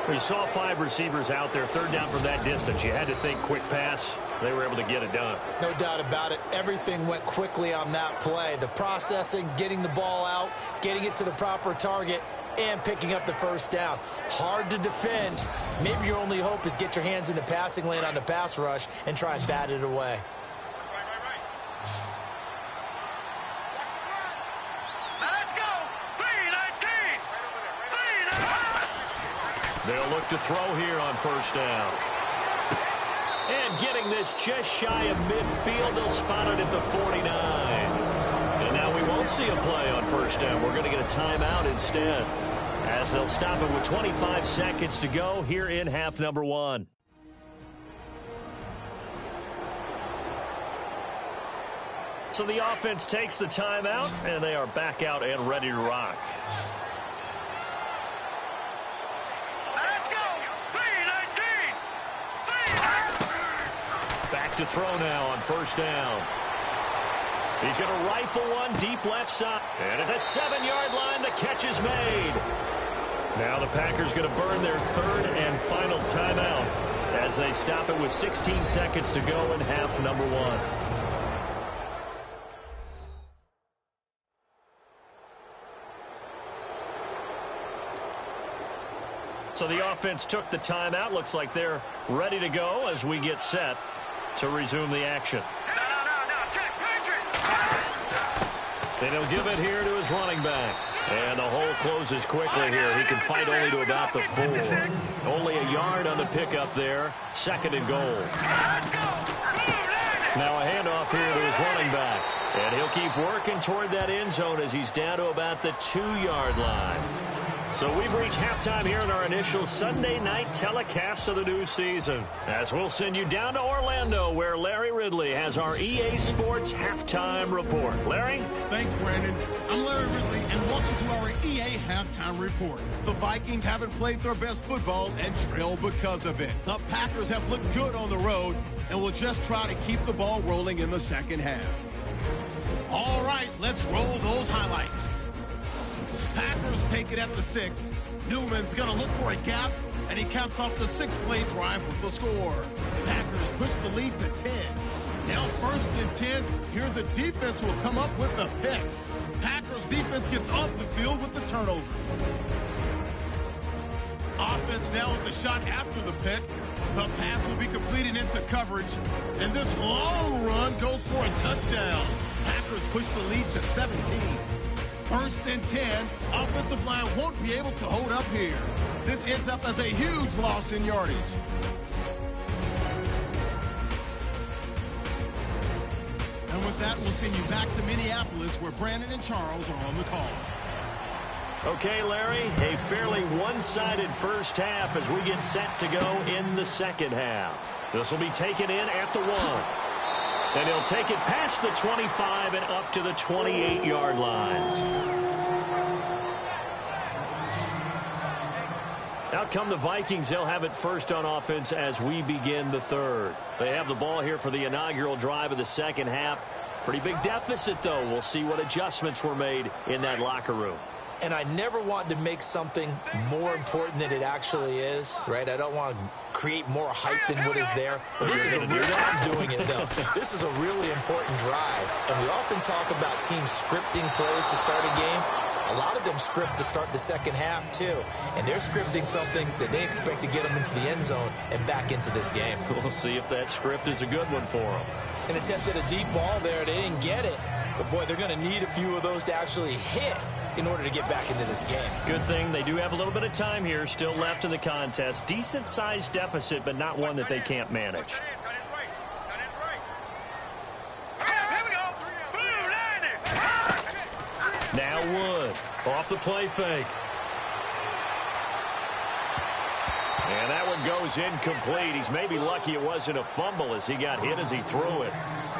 We saw 5 receivers out there, 3rd down from that distance. You had to think quick pass. They were able to get it done. No doubt about it. Everything went quickly on that play. The processing, getting the ball out, getting it to the proper target, and picking up the first down. Hard to defend. Maybe your only hope is get your hands in the passing lane on the pass rush and try and bat it away. They'll look to throw here on 1st down. And getting this just shy of midfield, they'll spot it at the 49. And now we won't see a play on 1st down. We're going to get a timeout instead. as they'll stop it with 25 seconds to go here in half number 1. So the offense takes the timeout, and they are back out and ready to rock. Let's go. 3-19. Back to throw now on first down. He's going to rifle one deep left side. And at the 7-yard line, the catch is made. Now the Packers going to burn their third and final timeout as they stop it with 16 seconds to go in half number 1. So the offense took the timeout. Looks like they're ready to go as we get set to resume the action. And he'll give it here to his running back. And the hole closes quickly here. He can fight only to about the 4. Only a yard on the pickup there. 2nd and goal. Now a handoff here to his running back. And he'll keep working toward that end zone as he's down to about the 2-yard line. So we've reached halftime here in our initial Sunday night telecast of the new season, as we'll send you down to Orlando, where Larry Ridley has our EA Sports Halftime Report. Larry? Thanks, Brandon. I'm Larry Ridley, and welcome to our EA Halftime Report. The Vikings haven't played their best football and trail because of it. The Packers have looked good on the road and will just try to keep the ball rolling in the second half. All right, let's roll those highlights. Packers take it at the 6. Newman's going to look for a gap, and he caps off the 6-play drive with the score. Packers push the lead to 10. Now 1st and 10. Here the defense will come up with the pick. Packers defense gets off the field with the turnover. Offense now with the shot after the pick. The pass will be completed into coverage, and this long run goes for a touchdown. Packers push the lead to 17. 1st and 10. Offensive line won't be able to hold up here. This ends up as a huge loss in yardage. And with that, we'll send you back to Minneapolis, where Brandon and Charles are on the call. Okay, Larry, a fairly one-sided first half as we get set to go in the second half. This will be taken in at the 1. And he'll take it past the 25 and up to the 28-yard line. Out come the Vikings. They'll have it first on offense as we begin the third. They have the ball here for the inaugural drive of the second half. Pretty big deficit, though. We'll see what adjustments were made in that locker room. And I never want to make something more important than it actually is, right? I don't want to create more hype than what is there. But this is a real, I'm doing it, though. This is a really important drive. And we often talk about teams scripting plays to start a game. A lot of them script to start the second half, too. And they're scripting something that they expect to get them into the end zone and back into this game. We'll see if that script is a good one for them. An attempt at a deep ball there. They didn't get it. But, boy, they're going to need a few of those to actually hit in order to get back into this game. Good thing they do have a little bit of time here still left in the contest. Decent-sized deficit, but not one that they can't manage. Now Wood off the play fake. And that one goes incomplete. He's maybe lucky it wasn't a fumble as he got hit as he threw it.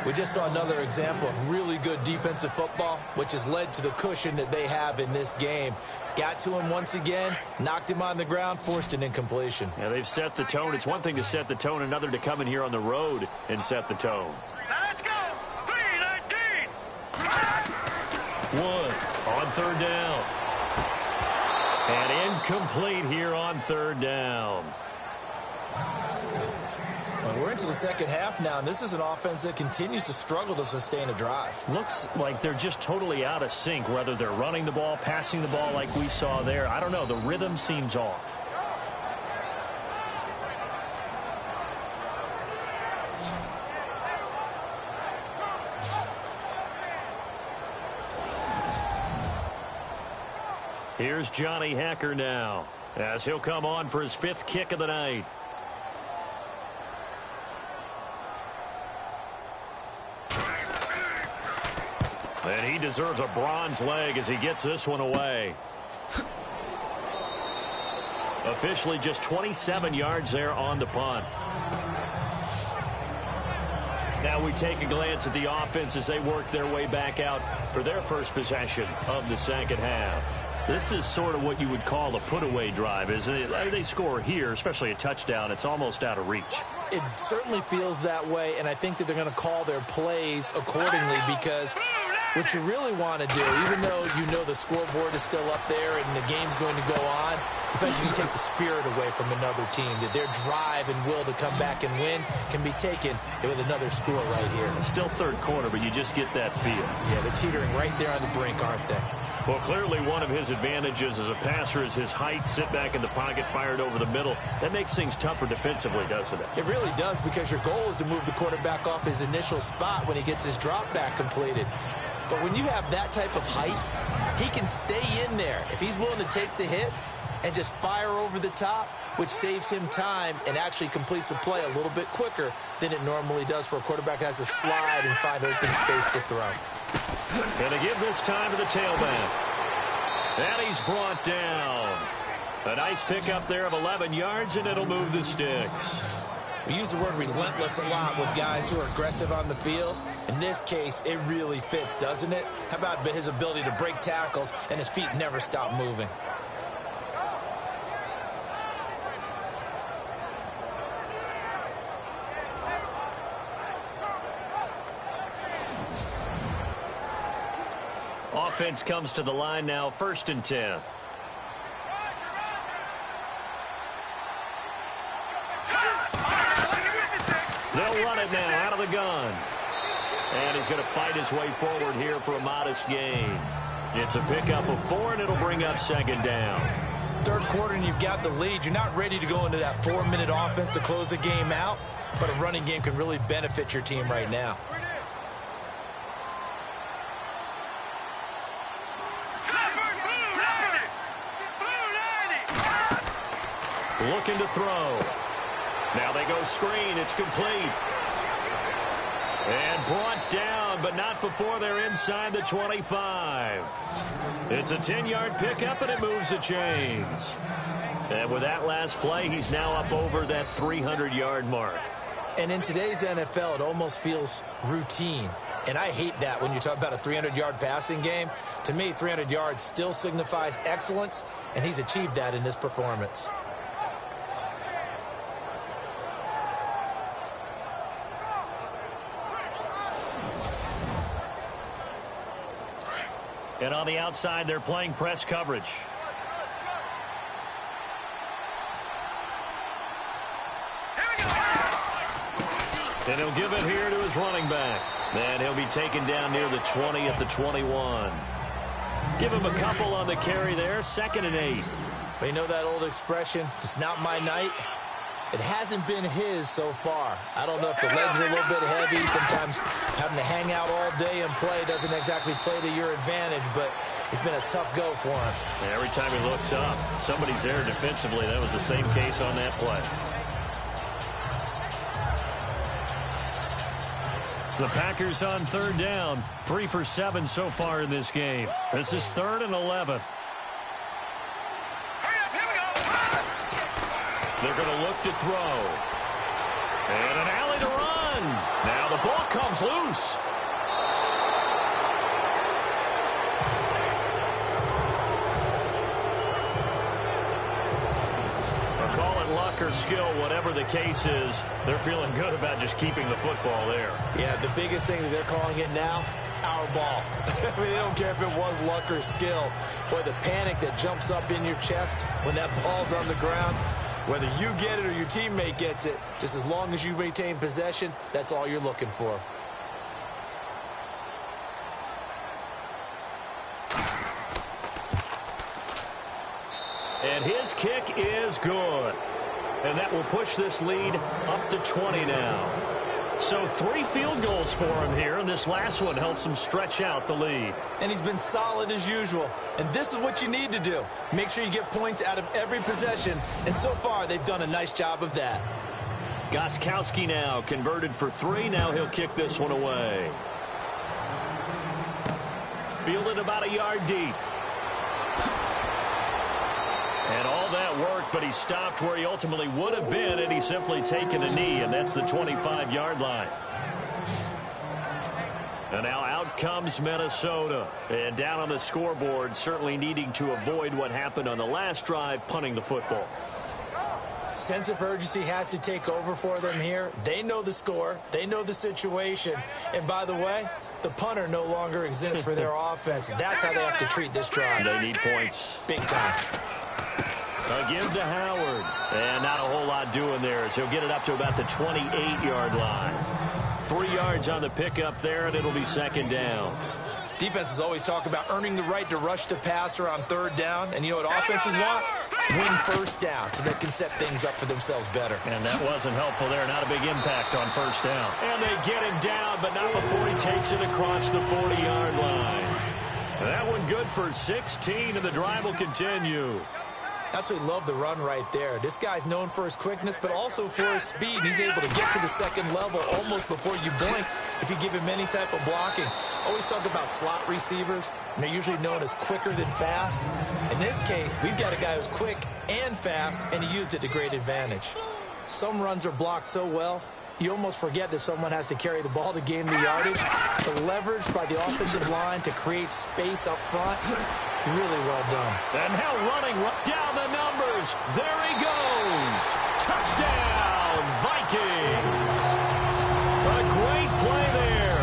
We just saw another example of really good defensive football, which has led to the cushion that they have in this game. Got to him once again, knocked him on the ground, forced an incompletion. Yeah, they've set the tone. It's one thing to set the tone, another to come in here on the road and set the tone. Let's go. 3-19. Wood on third down. And incomplete here on third down. And we're into the second half now, and this is an offense that continues to struggle to sustain a drive. Looks like they're just totally out of sync, whether they're running the ball, passing the ball like we saw there. I don't know. The rhythm seems off. Here's Johnny Hacker now, as he'll come on for his 5th kick of the night. And he deserves a bronze leg as he gets this one away. Officially just 27 yards there on the punt. Now we take a glance at the offense as they work their way back out for their first possession of the second half. This is sort of what you would call a put-away drive, isn't it? They score here, especially a touchdown. It's almost out of reach. It certainly feels that way, and I think that they're going to call their plays accordingly because what you really want to do, even though you know the scoreboard is still up there and the game's going to go on, in fact, you can take the spirit away from another team. That their drive and will to come back and win can be taken with another score right here. Still third quarter, but you just get that feel. Yeah, they're teetering right there on the brink, aren't they? Well, clearly one of his advantages as a passer is his height. Sit back in the pocket, fired over the middle. That makes things tougher defensively, doesn't it? It really does, because your goal is to move the quarterback off his initial spot when he gets his drop back completed. But when you have that type of height, he can stay in there. If he's willing to take the hits and just fire over the top, which saves him time and actually completes a play a little bit quicker than it normally does for a quarterback who has to slide and find open space to throw. Going to give this time to the tailback. And he's brought down. A nice pickup there of 11 yards, and it'll move the sticks. We use the word relentless a lot with guys who are aggressive on the field. In this case, it really fits, doesn't it? How about his ability to break tackles and his feet never stop moving? Offense comes to the line now, 1st and 10. They'll run it now out of the gun. And he's going to fight his way forward here for a modest gain. It's a pickup of 4, and it'll bring up 2nd down. Third quarter, and you've got the lead. You're not ready to go into that 4-minute offense to close the game out, but a running game can really benefit your team right now. Looking to throw. Now they go screen. It's complete. And brought down, but not before they're inside the 25. It's a 10-yard pickup, and it moves the chains. And with that last play, he's now up over that 300-yard mark. And in today's NFL, it almost feels routine. And I hate that when you talk about a 300-yard passing game. To me, 300 yards still signifies excellence, and he's achieved that in this performance. And on the outside, they're playing press coverage. And he'll give it here to his running back. And he'll be taken down near the 20 at the 21. Give him a couple on the carry there, 2nd and 8. But you know that old expression, it's not my night. It hasn't been his so far. I don't know if the legs are a little bit heavy. Sometimes having to hang out all day and play doesn't exactly play to your advantage, but it's been a tough go for him. Every time he looks up, somebody's there defensively. That was the same case on that play. The Packers on 3rd down, 3 for 7 so far in this game. This is 3rd and 11. They're going to look to throw. And an alley to run. Now the ball comes loose. Or call it luck or skill, whatever the case is, they're feeling good about just keeping the football there. Yeah, the biggest thing that they're calling it now, our ball. I mean, they don't care if it was luck or skill. Boy, the panic that jumps up in your chest when that ball's on the ground, whether you get it or your teammate gets it, just as long as you retain possession, that's all you're looking for. And his kick is good. And that will push this lead up to 20 now. So 3 field goals for him here, and this last one helps him stretch out the lead. And he's been solid as usual. And this is what you need to do. Make sure you get points out of every possession. And so far, they've done a nice job of that. Gostkowski now converted for 3. Now he'll kick this one away. Fielded about a yard deep. And all that work, but he stopped where he ultimately would have been, and he's simply taken a knee, and that's the 25-yard line. And now out comes Minnesota. And down on the scoreboard, certainly needing to avoid what happened on the last drive, punting the football. Sense of urgency has to take over for them here. They know the score. They know the situation. And by the way, the punter no longer exists for their offense. That's how they have to treat this drive. They need points. Big time. A give to Howard. And not a whole lot doing there as he'll get it up to about the 28-yard line. 3 yards on the pickup there, and it'll be second down. Defenses always talk about earning the right to rush the passer on third down. And you know what offenses want? Win first down so they can set things up for themselves better. And that wasn't helpful there. Not a big impact on first down. And they get him down, but not before he takes it across the 40-yard line. And that one good for 16, and the drive will continue. Absolutely love the run right there. This guy's known for his quickness, but also for his speed. He's able to get to the second level almost before you blink if you give him any type of blocking. Always talk about slot receivers, and they're usually known as quicker than fast. In this case, we've got a guy who's quick and fast, and he used it to great advantage. Some runs are blocked so well, you almost forget that someone has to carry the ball to gain the yardage. The leverage by the offensive line to create space up front, really well done. And now running down the numbers. There he goes. Touchdown, Vikings. A great play there.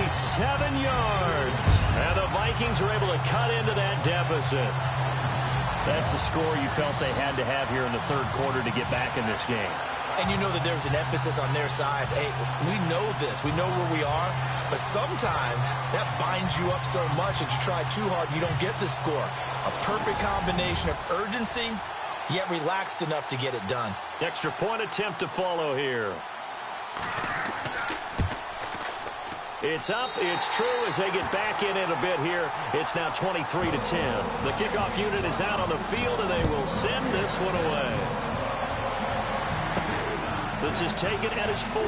47 yards. And the Vikings are able to cut into that deficit. That's the score you felt they had to have here in the third quarter to get back in this game. And you know that there's an emphasis on their side. Hey, we know this. We know where we are. But sometimes that binds you up so much that you try too hard, you don't get the score. A perfect combination of urgency, yet relaxed enough to get it done. Extra point attempt to follow here. It's up. It's true as they get back in it a bit here. It's now 23-10. The kickoff unit is out on the field, and they will send this one away. This is taken at his 4.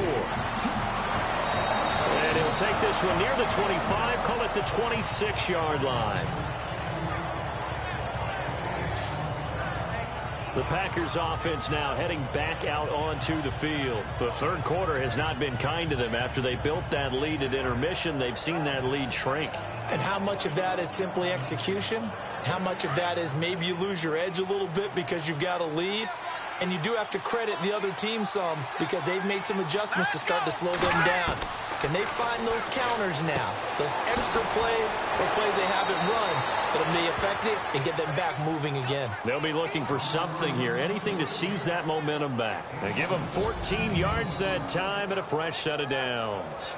And he'll take this one near the 25, call it the 26-yard line. The Packers offense now heading back out onto the field. The third quarter has not been kind to them. After they built that lead at intermission, they've seen that lead shrink. And how much of that is simply execution? How much of that is maybe you lose your edge a little bit because you've got a lead? And you do have to credit the other team some because they've made some adjustments to start to slow them down. Can they find those counters now? Those extra plays or plays they haven't run that'll be effective and get them back moving again. They'll be looking for something here, anything to seize that momentum back. They give them 14 yards that time and a fresh set of downs.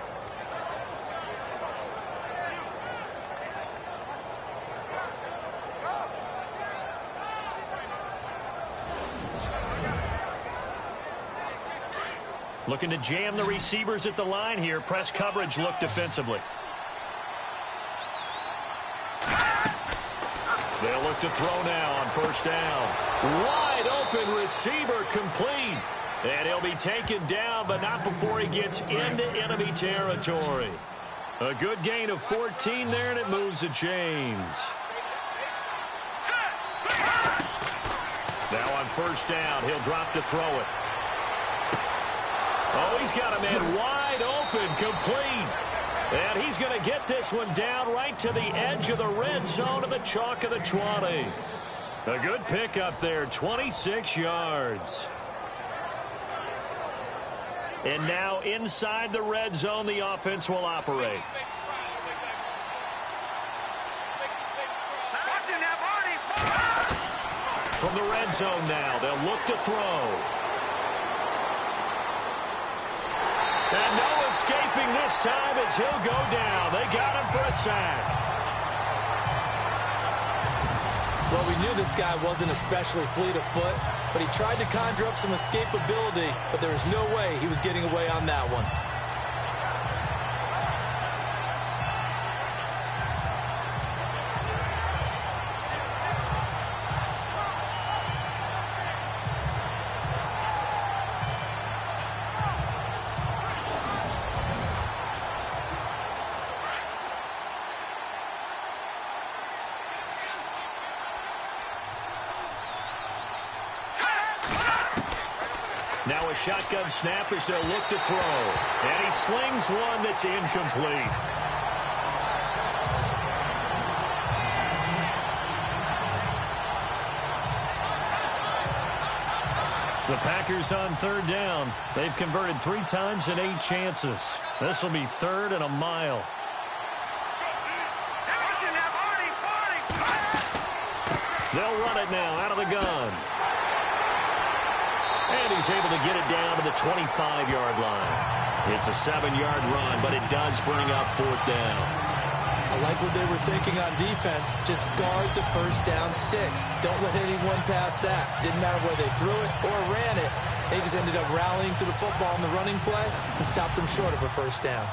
Looking to jam the receivers at the line here. Press coverage look defensively. They'll look to throw now on first down. Wide open receiver complete. And he'll be taken down, but not before he gets into enemy territory. A good gain of 14 there, and it moves the chains. Now on first down, he'll drop to throw it. Oh, he's got a man wide open, complete. And he's going to get this one down right to the edge of the red zone of the chalk of the 20. A good pickup there, 26 yards. And now inside the red zone, the offense will operate. From the red zone now, they'll look to throw. And no escaping this time as he'll go down. They got him for a sack. Well, we knew this guy wasn't especially fleet of foot, but he tried to conjure up some escapability, but there was no way he was getting away on that one. Now a shotgun snap as they'll look to throw. And he slings one that's incomplete. The Packers on third down. They've converted 3 times in 8 chances. This will be 3rd and a mile. They'll run it now out of the gun. And he's able to get it down to the 25-yard line. It's a 7-yard run, but it does bring up 4th down. I like what they were thinking on defense. Just guard the first down sticks. Don't let anyone pass that. Didn't matter whether they threw it or ran it. They just ended up rallying to the football in the running play and stopped them short of a first down.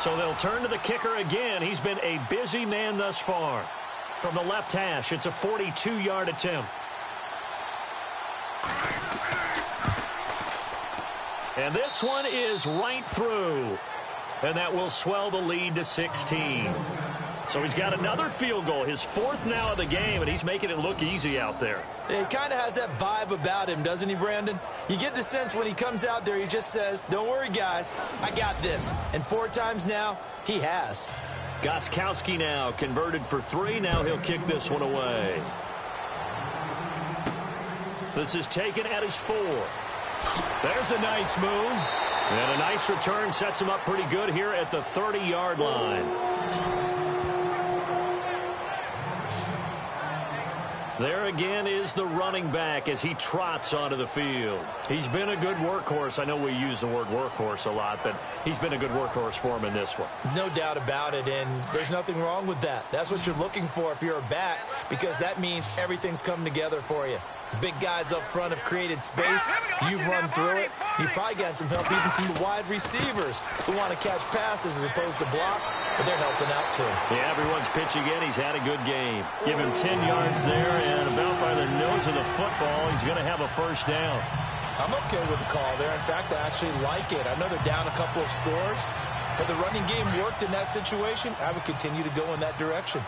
So they'll turn to the kicker again. He's been a busy man thus far. From the left hash, it's a 42-yard attempt. And this one is right through. And that will swell the lead to 16. So he's got another field goal, his 4th now of the game, and he's making it look easy out there. Yeah, he kind of has that vibe about him, doesn't he, Brandon? You get the sense when he comes out there, he just says, don't worry, guys, I got this. And 4 times now, he has. Gostkowski now converted for 3. Now he'll kick this one away. This is taken at his 4. There's a nice move. And a nice return sets him up pretty good here at the 30-yard line. There again is the running back as he trots onto the field. He's been a good workhorse. I know we use the word workhorse a lot, but he's been a good workhorse for him in this one. No doubt about it, and there's nothing wrong with that. That's what you're looking for if you're a back, because that means everything's coming together for you. The big guys up front have created space. You've run through it. You've probably gotten some help even from the wide receivers who want to catch passes as opposed to block, but they're helping out too. Yeah, everyone's pitching in. He's had a good game. Give him 10 yards there, and about by the nose of the football, he's going to have a first down. I'm okay with the call there. In fact, I actually like it. I know they're down a couple of scores, but the running game worked in that situation. I would continue to go in that direction.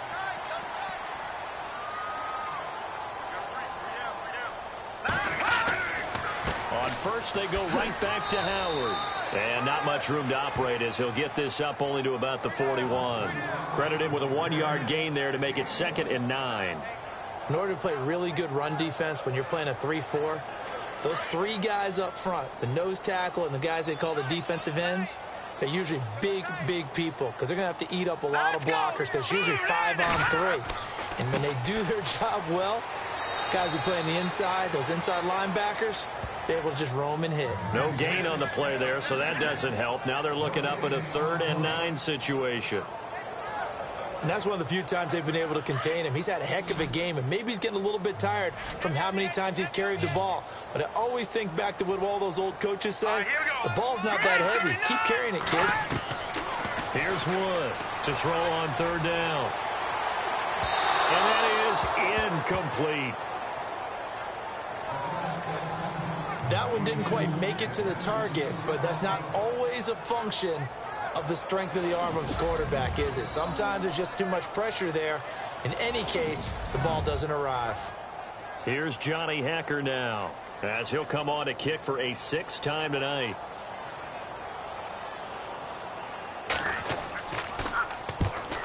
On first, they go right back to Howard. And not much room to operate as he'll get this up only to about the 41. Credited with a 1-yard gain there to make it 2nd and 9. In order to play really good run defense when you're playing a 3-4, those 3 guys up front, the nose tackle and the guys they call the defensive ends, they're usually big, big people because they're going to have to eat up a lot of blockers because it's usually 5 on 3. And when they do their job well, guys who play on the inside, those inside linebackers, they're able to just roam and hit. No gain on the play there, so that doesn't help. Now they're looking up at a 3rd and 9 situation. And that's one of the few times they've been able to contain him. He's had a heck of a game, and maybe he's getting a little bit tired from how many times he's carried the ball. But I always think back to what all those old coaches say. The ball's not that heavy. Keep carrying it, kid. Here's Wood to throw on 3rd down. And that is incomplete. That one didn't quite make it to the target, but that's not always a function of the strength of the arm of the quarterback, is it? Sometimes there's just too much pressure there. In any case, the ball doesn't arrive. Here's Johnny Hacker now, as he'll come on to kick for a 6th time tonight.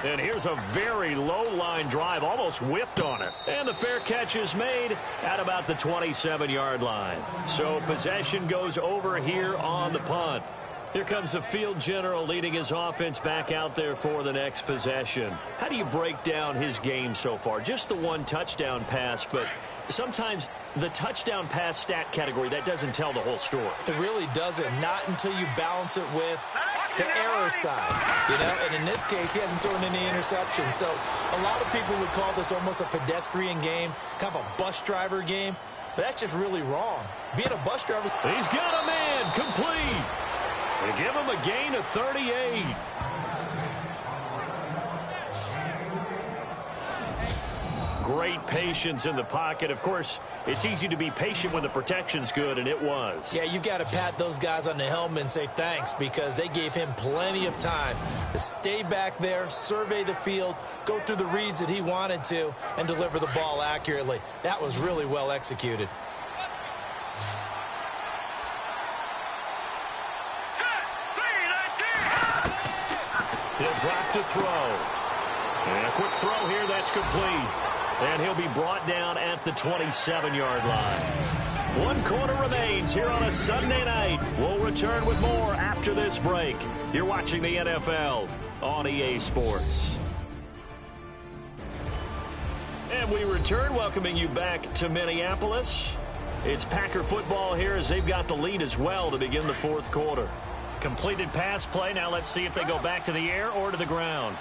And here's a very low-line drive, almost whiffed on it. And the fair catch is made at about the 27-yard line. So possession goes over here on the punt. Here comes the field general leading his offense back out there for the next possession. How do you break down his game so far? Just the 1 touchdown pass, but sometimes the touchdown pass stat category, that doesn't tell the whole story. It really doesn't, not until you balance it with the error side, you know, and in this case, he hasn't thrown any interceptions. So a lot of people would call this almost a pedestrian game, kind of a bus driver game, but that's just really wrong. Being a bus driver. He's got a man complete. They give him a gain of 38. great patience in the pocket. Of course, it's easy to be patient when the protection's good, and it was. Yeah, you've got to pat those guys on the helmet and say thanks because they gave him plenty of time to stay back there, survey the field, go through the reads that he wanted to, and deliver the ball accurately. That was really well executed. He'll drop to throw. And a quick throw here, that's complete. And he'll be brought down at the 27-yard line. 1 quarter remains here on a Sunday night. We'll return with more after this break. You're watching the NFL on EA Sports. And we return, welcoming you back to Minneapolis. It's Packer football here as they've got the lead as well to begin the 4th quarter. Completed pass play. Now let's see if they go back to the air or to the ground.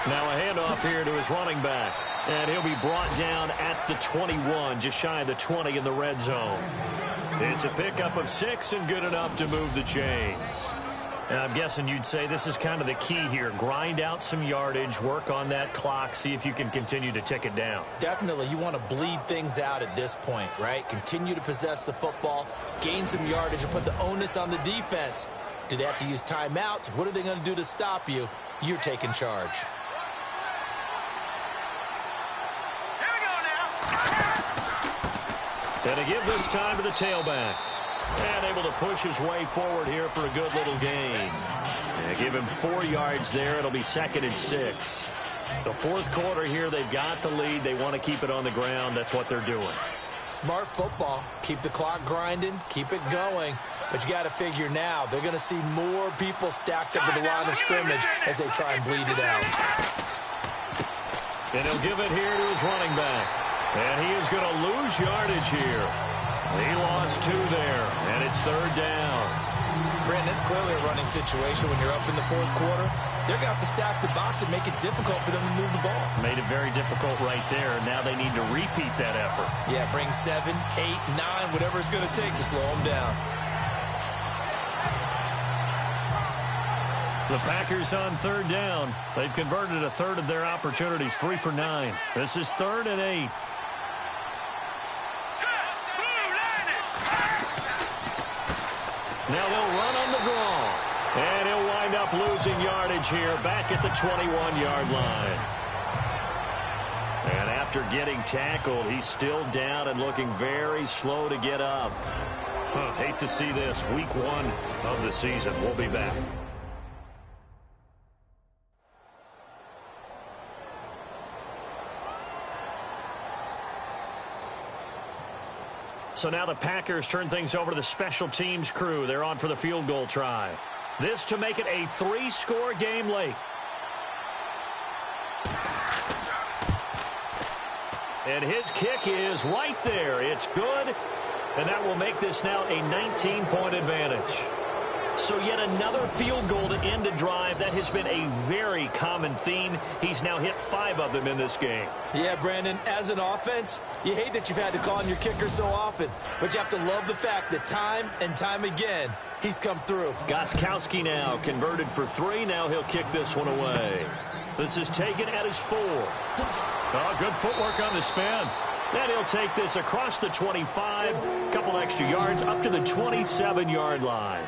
Now a handoff here to his running back. And he'll be brought down at the 21, just shy of the 20 in the red zone. It's a pickup of 6 and good enough to move the chains. And I'm guessing you'd say this is kind of the key here. Grind out some yardage, work on that clock, see if you can continue to tick it down. Definitely, you want to bleed things out at this point, right? Continue to possess the football, gain some yardage, and put the onus on the defense. Do they have to use timeouts? What are they going to do to stop you? You're taking charge. Here we go now. And to give this time to the tailback. And able to push his way forward here for a good little gain. And give him 4 yards there. It'll be 2nd and 6. The 4th quarter here, they've got the lead. They want to keep it on the ground. That's what they're doing. Smart football. Keep the clock grinding. Keep it going. But you got to figure now, they're going to see more people stacked up at the line of scrimmage as they try and bleed it out. And he'll give it here to his running back. And he is going to lose yardage here. He lost 2 there, and it's 3rd down. Brandon, it's clearly a running situation when you're up in the 4th quarter. They're going to have to stack the box and make it difficult for them to move the ball. Made it very difficult right there. Now they need to repeat that effort. Yeah, bring 7, 8, 9, whatever it's going to take to slow them down. The Packers on 3rd down. They've converted a third of their opportunities, 3 for 9. This is 3rd and 8. Now they'll run on the draw. And he'll wind up losing yardage here back at the 21-yard line. And after getting tackled, he's still down and looking very slow to get up. Hate to see this. Week 1 of the season. We'll be back. So now the Packers turn things over to the special teams crew. They're on for the field goal try. This to make it a 3-score game late. And his kick is right there. It's good. And that will make this now a 19-point advantage. So yet another field goal to end a drive. That has been a very common theme. He's now hit 5 of them in this game. Yeah, Brandon, as an offense, you hate that you've had to call on your kicker so often. But you have to love the fact that time and time again, he's come through. Gostkowski now converted for 3. Now he'll kick this one away. This is taken at his 4. Oh, good footwork on the spin. Then he'll take this across the 25. Couple extra yards up to the 27-yard line.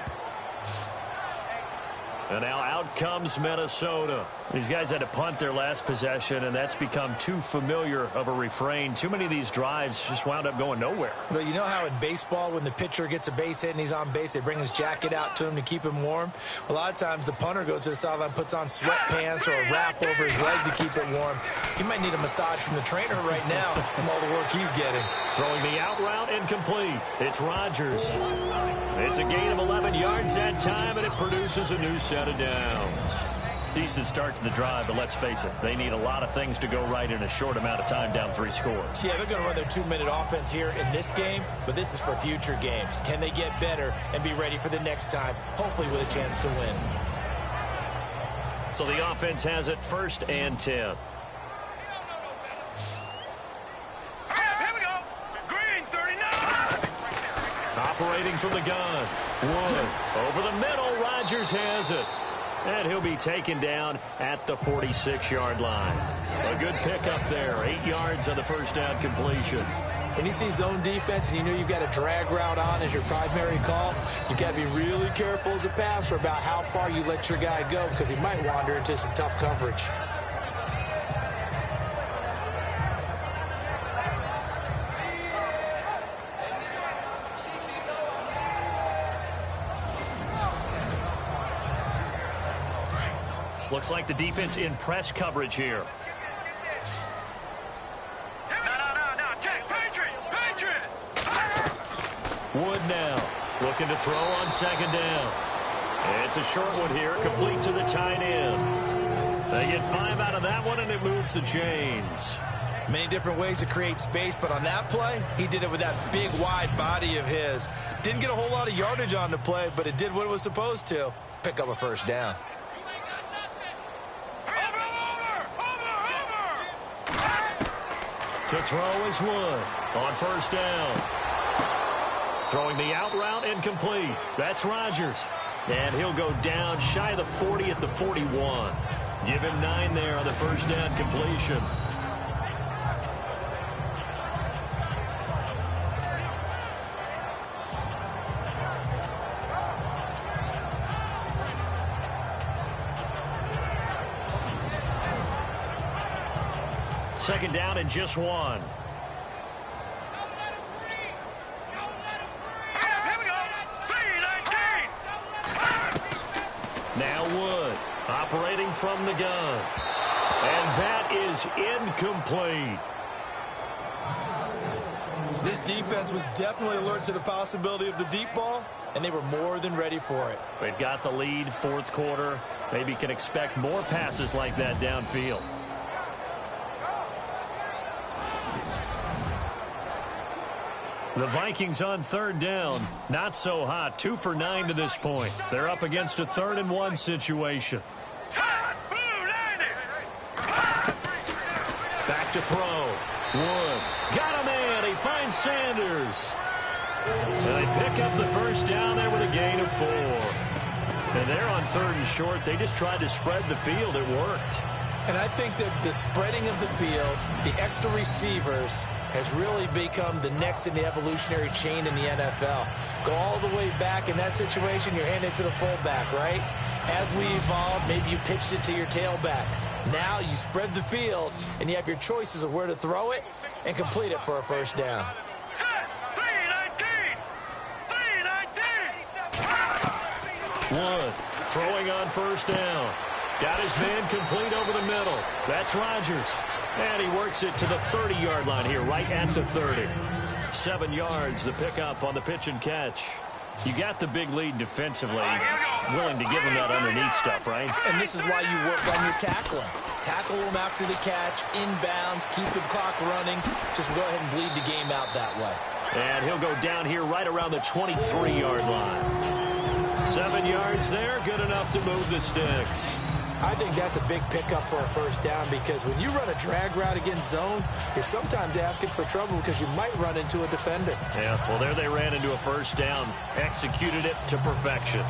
And now out comes Minnesota. These guys had to punt their last possession, and that's become too familiar of a refrain. Too many of these drives just wound up going nowhere. Well, you know how in baseball, when the pitcher gets a base hit and he's on base, they bring his jacket out to him to keep him warm? A lot of times the punter goes to the sideline, puts on sweatpants or a wrap over his leg to keep it warm. He might need a massage from the trainer right now from all the work he's getting. Throwing the out route incomplete. It's Rodgers. It's a gain of 11 yards that time, and it produces a new set of downs. Decent start to the drive, but let's face it, they need a lot of things to go right in a short amount of time, down 3 scores. Yeah, they're going to run their 2-minute offense here in this game, but this is for future games. Can they get better and be ready for the next time, hopefully with a chance to win? So the offense has it 1st and 10. Here we go. Green 39. Operating from the gun. Wood over the middle. Rodgers has it. And he'll be taken down at the 46-yard line. A good pickup there. 8 yards on the first down completion. When you see zone defense and you know you've got a drag route on as your primary call, you've got to be really careful as a passer about how far you let your guy go because he might wander into some tough coverage. Looks like the defense in press coverage here. Wood now looking to throw on second down. It's a short one here, complete to the tight end. They get 5 out of that one, and it moves the chains. Many different ways to create space, but on that play, he did it with that big, wide body of his. Didn't get a whole lot of yardage on the play, but it did what it was supposed to. Pick up a first down. To throw is Wood on first down. Throwing the out route incomplete. That's Rodgers. And he'll go down shy of the 40 at the 41. Give him 9 there on the first down completion. Second down and just 1. Now Wood operating from the gun. And that is incomplete. This defense was definitely alert to the possibility of the deep ball, and they were more than ready for it. They've got the lead, fourth quarter. Maybe can expect more passes like that downfield. The Vikings on third down. Not so hot. 2 for 9 to this point. They're up against a 3rd and 1 situation. Back to throw. Wood. Got a man. He finds Sanders. And they pick up the first down there with a gain of 4. And they're on 3rd and short. They just tried to spread the field. It worked. And I think that the spreading of the field, the extra receivers, has really become the next in the evolutionary chain in the NFL. Go all the way back in that situation, you're handing it to the fullback, right? As we evolved, maybe you pitched it to your tailback. Now you spread the field, and you have your choices of where to throw it and complete it for a first down. Wood throwing on first down. Got his man complete over the middle. That's Rodgers. And he works it to the 30-yard line here, right at the 30. 7 yards, the pickup on the pitch and catch. You got the big lead defensively. Willing to give him that underneath stuff, right? And this is why you work on your tackling. Tackle them after the catch, inbounds, keep the clock running. Just go ahead and bleed the game out that way. And he'll go down here right around the 23-yard line. 7 yards there, good enough to move the sticks. I think that's a big pickup for a first down because when you run a drag route against zone, you're sometimes asking for trouble because you might run into a defender. Yeah, well, there they ran into a first down, executed it to perfection.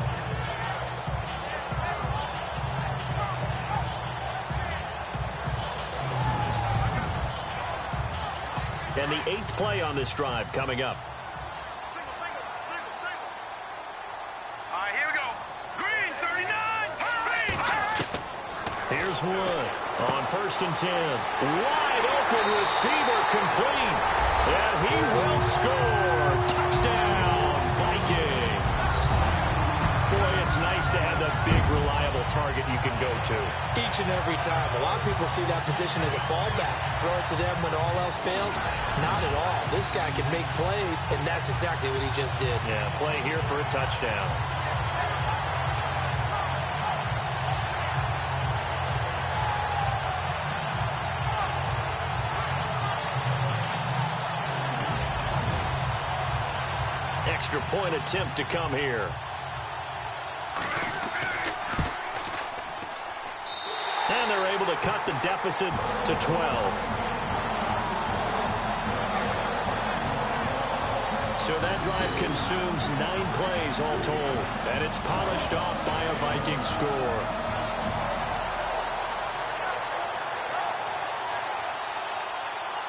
And the 8th play on this drive coming up. Here's Wood on 1st and 10. Wide open receiver complete. And he will score. Touchdown, Vikings. Boy, it's nice to have that big, reliable target you can go to. Each and every time. A lot of people see that position as a fallback. Throw it to them when all else fails. Not at all. This guy can make plays, and that's exactly what he just did. Yeah, play here for a touchdown. Extra point attempt to come here. And they're able to cut the deficit to 12. So that drive consumes 9 plays all told. And it's polished off by a Viking score.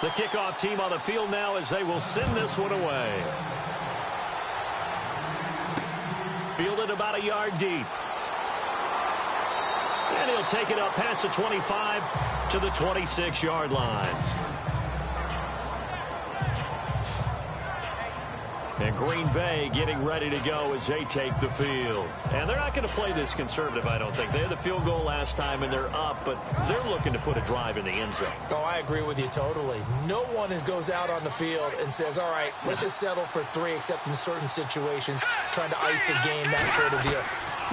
The kickoff team on the field now as they will send this one away. Fielded about a yard deep. And he'll take it up past the 25 to the 26-yard line. And Green Bay getting ready to go as they take the field. And they're not going to play this conservative, I don't think. They had the field goal last time, and they're up, but they're looking to put a drive in the end zone. Oh, I agree with you totally. No one goes out on the field and says, all right, let's just settle for 3, except in certain situations, trying to ice a game, that sort of deal.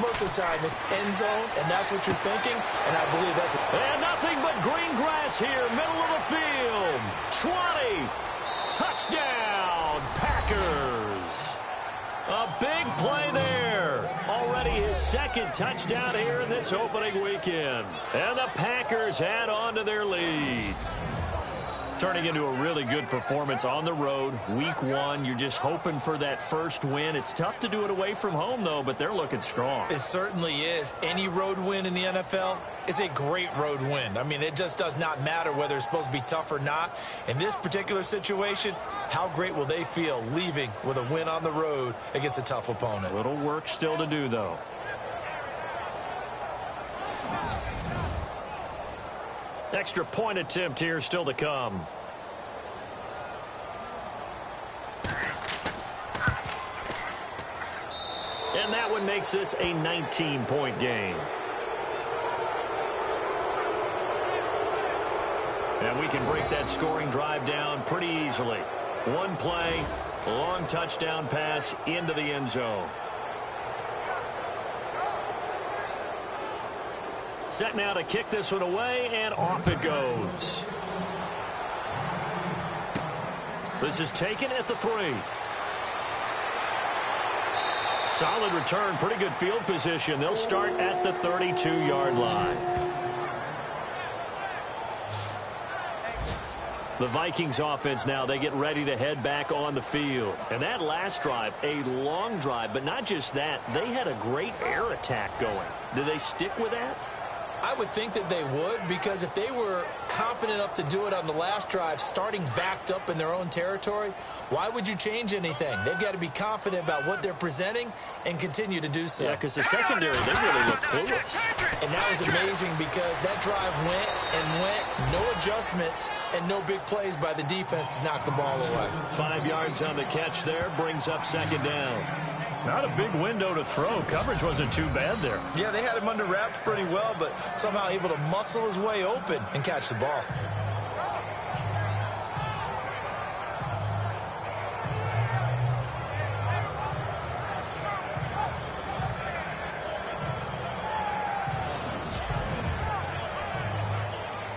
Most of the time, it's end zone, and that's what you're thinking, and I believe that's it. And nothing but green grass here, middle of the field. 20. Touchdown, Packers. A big play there. Already his second touchdown here in this opening weekend. And the Packers add on to their lead. Turning into a really good performance on the road. Week 1, you're just hoping for that first win. It's tough to do it away from home, though, but they're looking strong. It certainly is. Any road win in the NFL is a great road win. I mean, it just does not matter whether it's supposed to be tough or not. In this particular situation, how great will they feel leaving with a win on the road against a tough opponent? Little work still to do, though. Extra point attempt here still to come. And that one makes this a 19-point game. And we can break that scoring drive down pretty easily. One play, long touchdown pass into the end zone. Set now to kick this one away, and off it goes. This is taken at the 3. Solid return, pretty good field position. They'll start at the 32-yard line. The Vikings offense now, they get ready to head back on the field. And that last drive, a long drive, but not just that, they had a great air attack going. Do they stick with that? I would think that they would, because if they were confident enough to do it on the last drive, starting backed up in their own territory, why would you change anything? They've got to be confident about what they're presenting and continue to do so. Yeah, because the secondary, they really look clueless. And that was amazing because that drive went and went, no adjustments and no big plays by the defense to knock the ball away. 5 yards on the catch there, brings up second down. Not a big window to throw. Coverage wasn't too bad there. Yeah, they had him under wraps pretty well, but somehow able to muscle his way open and catch the ball.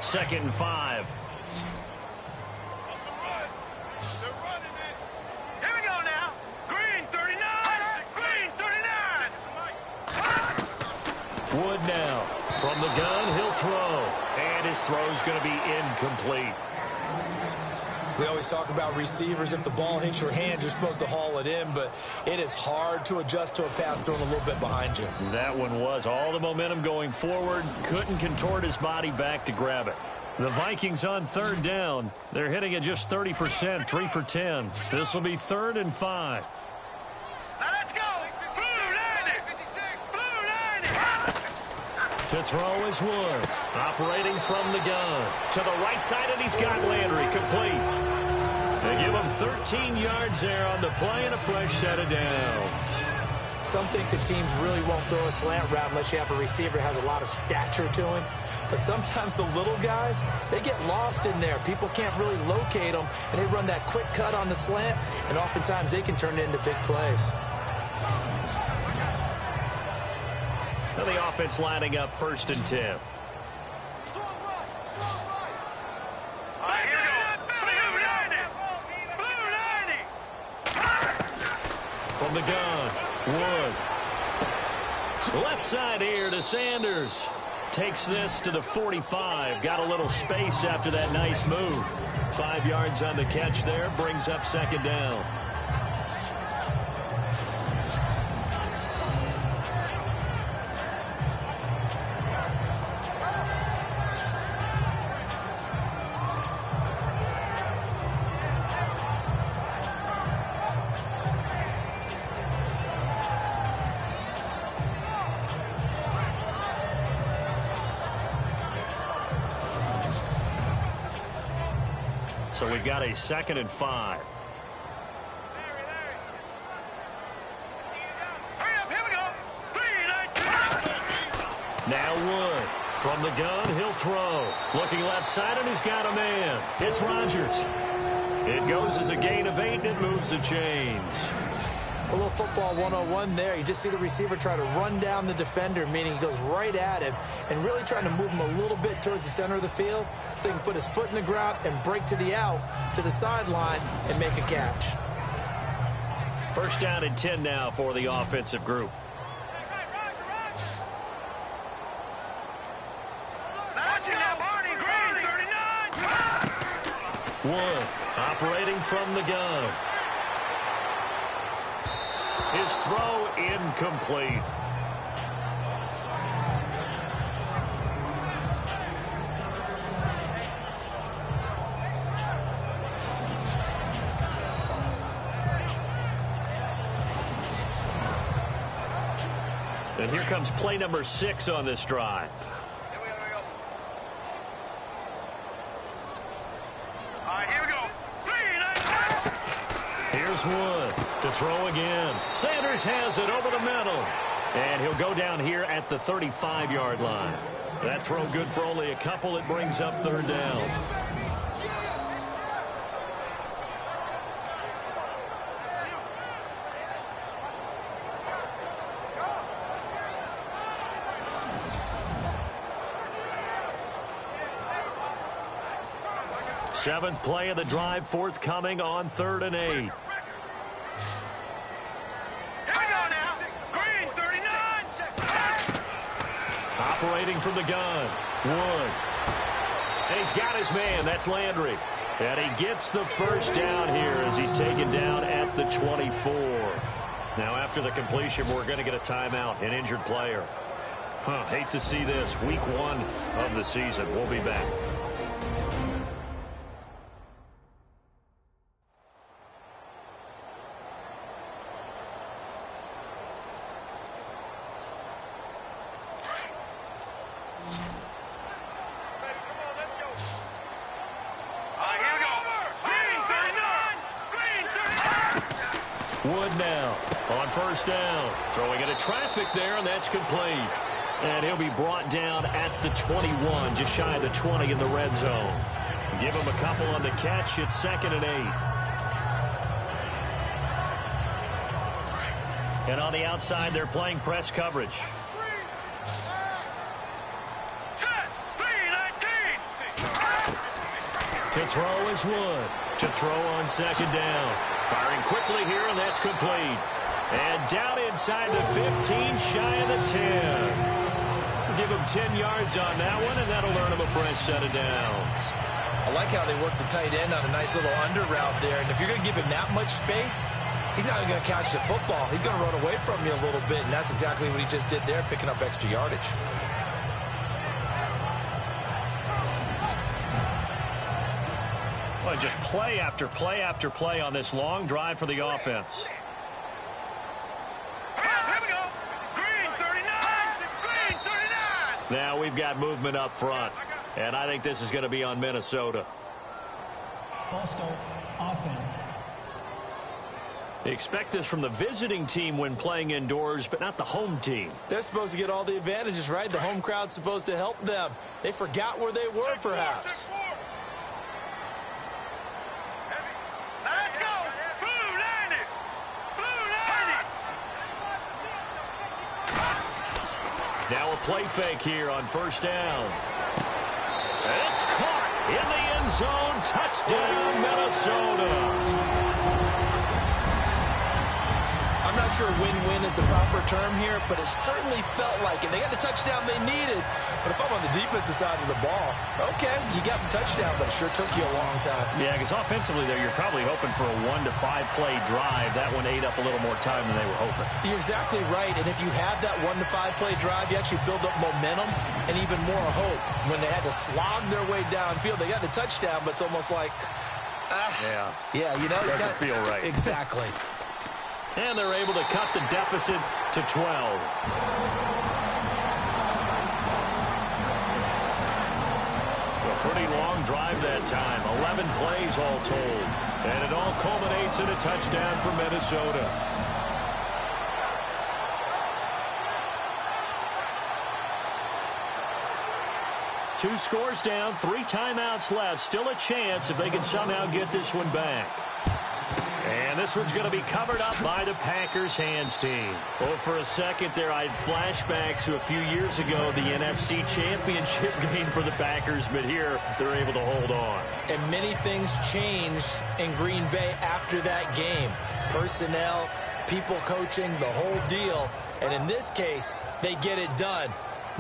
Second and 5. Wood now. From the gun, he'll throw. And his throw's going to be incomplete. We always talk about receivers. If the ball hits your hand, you're supposed to haul it in, but it is hard to adjust to a pass thrown a little bit behind you. That one was all the momentum going forward. Couldn't contort his body back to grab it. The Vikings on third down. They're hitting at just 30%, 3 for 10. This will be 3rd and 5. To throw is Wood. Operating from the gun. To the right side, and he's got Landry complete. They give him 13 yards there on the play and a fresh set of downs. Some think the teams really won't throw a slant route unless you have a receiver that has a lot of stature to him. But sometimes the little guys, they get lost in there. People can't really locate them, and they run that quick cut on the slant, and oftentimes they can turn it into big plays. The offense lining up 1st and 10. From the gun, Wood. Left side here to Sanders. Takes this to the 45. Got a little space after that nice move. 5 yards on the catch there. Brings up second down. So we've got a 2nd and 5. Now Wood. From the gun, he'll throw. Looking left side, and he's got a man. It's Rodgers. It goes as a gain of 8, and it moves the chains. A little football 101 there. You just see the receiver try to run down the defender, meaning he goes right at him and really trying to move him a little bit towards the center of the field so he can put his foot in the ground and break to the out, to the sideline, and make a catch. 1st down and 10 now for the offensive group. Wood operating from the gun. His throw incomplete. And here comes play number 6 on this drive. Here's Wood to throw again. Sanders has it over the middle. And he'll go down here at the 35-yard line. That throw good for only a couple. It brings up 3rd down. Seventh play of the drive forthcoming on 3rd and 8. Operating from the gun. Wood. And he's got his man. That's Landry. And he gets the 1st down here as he's taken down at the 24. Now after the completion, we're going to get a timeout, an injured player. Hate to see this. Week 1 of the season. We'll be back. Wood now on 1st down. Throwing into traffic there, and that's complete. And he'll be brought down at the 21, just shy of the 20 in the red zone. Give him a couple on the catch. It's 2nd and 8. And on the outside, they're playing press coverage. To throw is Wood. To throw on 2nd down. Firing quickly here, and that's complete. And down inside the 15, shy of the 10. Give him 10 yards on that one, and that'll earn him a fresh set of downs. I like how they work the tight end on a nice little under route there. And if you're going to give him that much space, he's not going to catch the football. He's going to run away from you a little bit, and that's exactly what he just did there, picking up extra yardage. Well, just play after play after play on this long drive for the offense. Here we go. Green 39. Green 39. Now we've got movement up front, and I think this is going to be on Minnesota. False start, offense. They expect this from the visiting team when playing indoors, but not the home team. They're supposed to get all the advantages, right? The home crowd's supposed to help them. They forgot where they were, perhaps. Let's go. Blue landed. Blue landed. Now a play fake here on 1st down. And it's caught in the end zone. Touchdown, Minnesota. I'm not sure win-win is the proper term here, but it certainly felt like it. They got the touchdown they needed, but if I'm on the defensive side of the ball, okay, you got the touchdown, but it sure took you a long time. Yeah, because offensively there, you're probably hoping for a 1 to 5 play drive. That one ate up a little more time than they were hoping. You're exactly right, and if you have that 1 to 5 play drive, you actually build up momentum and even more hope. When they had to slog their way downfield, they got the touchdown, but it's almost like, yeah, you know, doesn't feel right. Exactly. And they're able to cut the deficit to 12. Pretty long drive that time. 11 plays all told. And it all culminates in a touchdown for Minnesota. Two scores down, 3 timeouts left. Still a chance if they can somehow get this one back. And this one's going to be covered up by the Packers hands team. Well, for a second there, I had flashbacks to a few years ago, the NFC Championship game for the Packers, but here they're able to hold on. And many things changed in Green Bay after that game. Personnel, people coaching, the whole deal. And in this case, they get it done.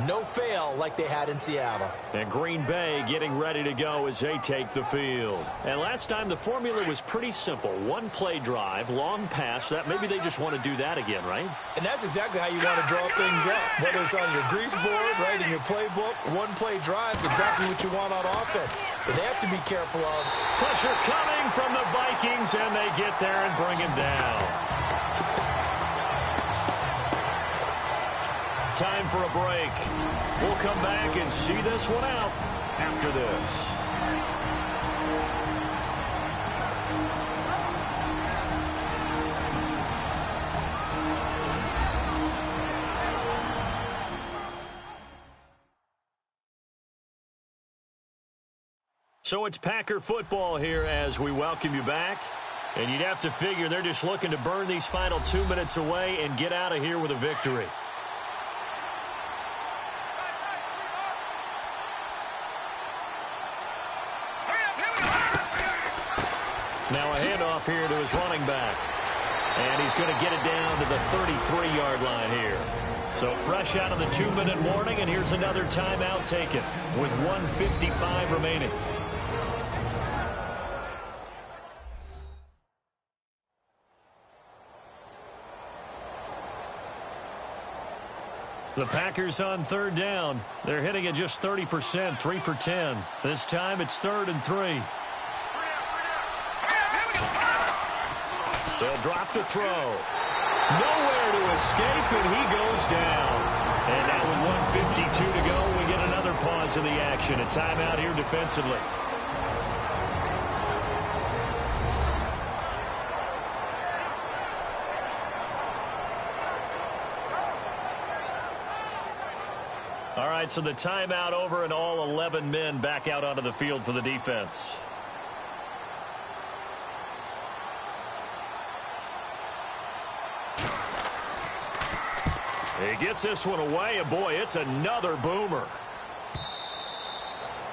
No fail like they had in Seattle. And Green Bay getting ready to go as they take the field. And last time the formula was pretty simple. One play drive, long pass. That maybe they just want to do that again, right? And that's exactly how you want to draw things up. Whether it's on your grease board, right, in your playbook, one play drive is exactly what you want on offense. But they have to be careful of. Pressure coming from the Vikings, and they get there and bring him down. Time for a break. We'll come back and see this one out after this. So it's Packer football here as we welcome you back. And you'd have to figure they're just looking to burn these final 2 minutes away and get out of here with a victory. Now a handoff here to his running back. And he's going to get it down to the 33-yard line here. So fresh out of the 2-minute warning, and here's another timeout taken with 1:55 remaining. The Packers on third down. They're hitting it just 30%, 3 for 10. This time it's 3rd and 3. They'll drop the throw. Nowhere to escape, and he goes down. And now with 1:52 to go, we get another pause in the action. A timeout here defensively. All right, so the timeout over, and all 11 men back out onto the field for the defense. He gets this one away, and boy, it's another boomer.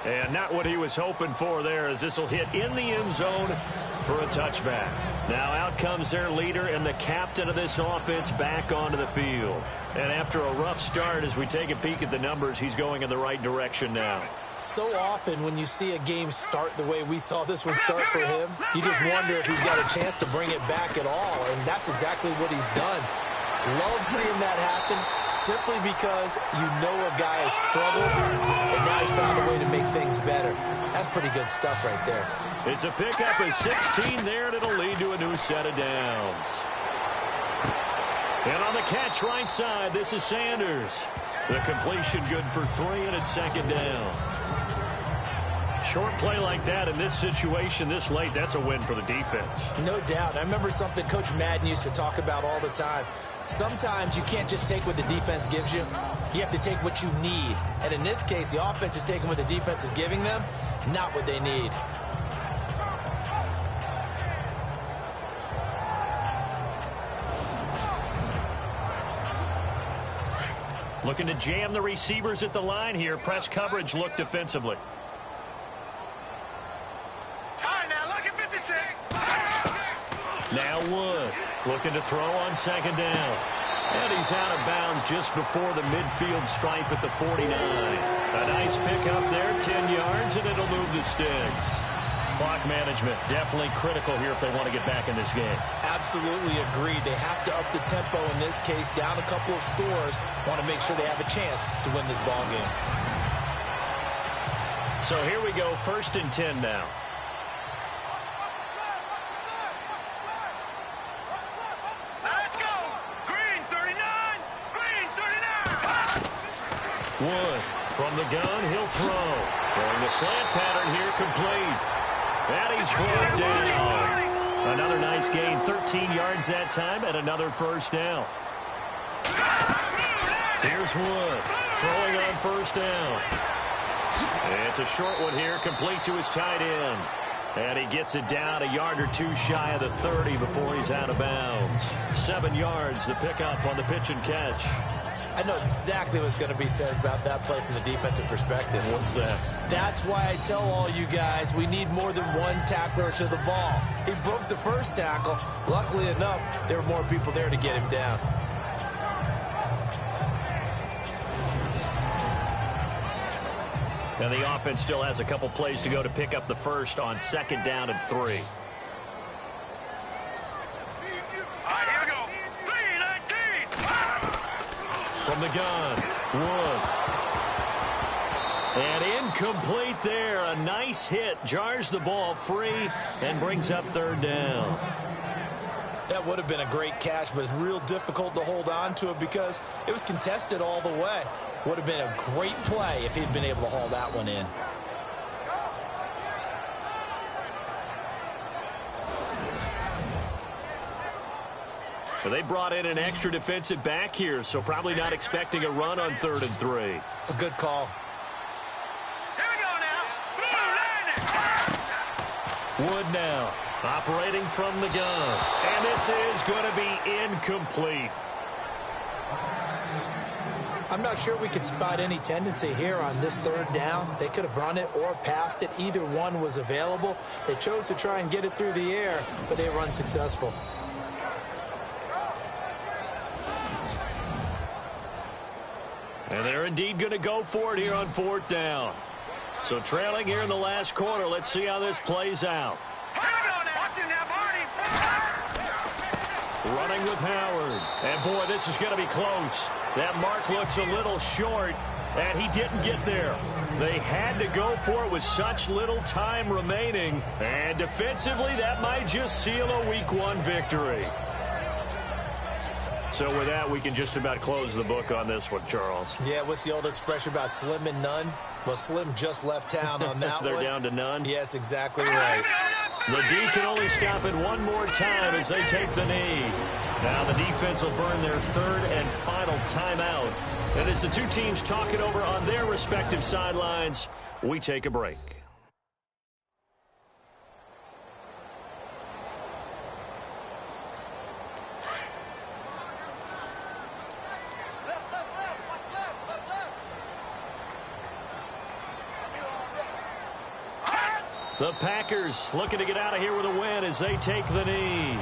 And not what he was hoping for there, as this will hit in the end zone for a touchback. Now out comes their leader and the captain of this offense back onto the field. And after a rough start, as we take a peek at the numbers, he's going in the right direction now. So often when you see a game start the way we saw this one start for him, you just wonder if he's got a chance to bring it back at all, and that's exactly what he's done. Love seeing that happen simply because you know a guy has struggled, and now he's found a way to make things better. That's pretty good stuff right there. It's a pickup of 16 there, and it'll lead to a new set of downs. And on the catch right side, this is Sanders. The completion good for 3, and it's 2nd down. Short play like that in this situation this late, that's a win for the defense. No doubt. I remember something Coach Madden used to talk about all the time. Sometimes you can't just take what the defense gives you. You have to take what you need. And in this case, the offense is taking what the defense is giving them, not what they need. Looking to jam the receivers at the line here. Press coverage look defensively. Now Wood looking to throw on 2nd down. And he's out of bounds just before the midfield stripe at the 49. A nice pickup there, 10 yards, and it'll move the sticks. Clock management definitely critical here if they want to get back in this game. Absolutely agreed. They have to up the tempo in this case, down a couple of scores. Want to make sure they have a chance to win this ball game. So here we go, 1st and 10 now. Let's go. Green 39. Green 39. Wood From the gun, he'll throw. Throwing the slant pattern here, complete. And he's brought down. Another nice gain, 13 yards that time, and another first down. Here's Wood, throwing on first down. It's a short one here, complete to his tight end. And he gets it down a yard or two shy of the 30 before he's out of bounds. 7 yards, the pickup on the pitch and catch. I know exactly what's going to be said about that play from the defensive perspective. What's that? That's why I tell all you guys we need more than one tackler to the ball. He broke the first tackle. Luckily enough, there were more people there to get him down. And the offense still has a couple plays to go to pick up the first on 2nd down and 3. All right, here we go. 3-19. From the gun, Wood. And incomplete there. A nice hit. Jars the ball free and brings up 3rd down. That would have been a great catch, but it's real difficult to hold on to it because it was contested all the way. Would have been a great play if he'd been able to haul that one in. So they brought in an extra defensive back here, so probably not expecting a run on 3rd and 3. A good call. Here we go now. Wood now, operating from the gun. And this is going to be incomplete. I'm not sure we could spot any tendency here on this 3rd down. They could have run it or passed it. Either one was available. They chose to try and get it through the air, but they were unsuccessful. And they're indeed going to go for it here on 4th down. So trailing here in the last quarter. Let's see how this plays out. Here we go now. Watch him now, Barney. Running with Howard. And, boy, this is going to be close. That mark looks a little short, and he didn't get there. They had to go for it with such little time remaining. And defensively, that might just seal a Week 1 victory. So with that, we can just about close the book on this one, Charles. Yeah, what's the old expression about slim and none? Well, Slim just left town on that They're one. down to none? Yes, exactly right. The D can only stop it one more time as they take the knee. Now the defense will burn their 3rd and final timeout. And as the two teams talk it over on their respective sidelines, we take a break. The Packers looking to get out of here with a win as they take the knee.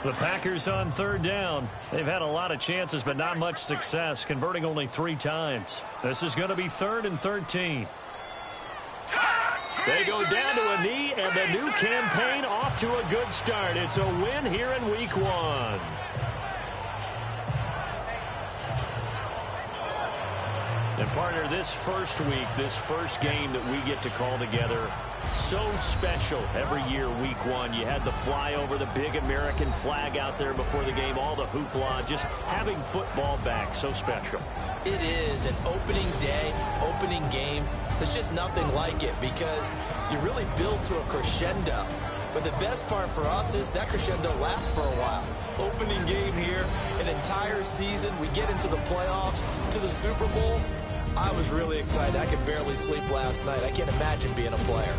The Packers on 3rd down. They've had a lot of chances, but not much success, converting only 3 times. This is going to be 3rd and 13. They go down to a knee, and the new campaign off to a good start. It's a win here in Week 1. And, partner, this first week, this first game that we get to call together, so special every year, Week 1. You had the flyover, the big American flag out there before the game, all the hoopla, just having football back, so special. It is an opening day, opening game. There's just nothing like it because you really build to a crescendo. But the best part for us is that crescendo lasts for a while. Opening game here, an entire season. We get into the playoffs, to the Super Bowl. I was really excited. I could barely sleep last night. I can't imagine being a player.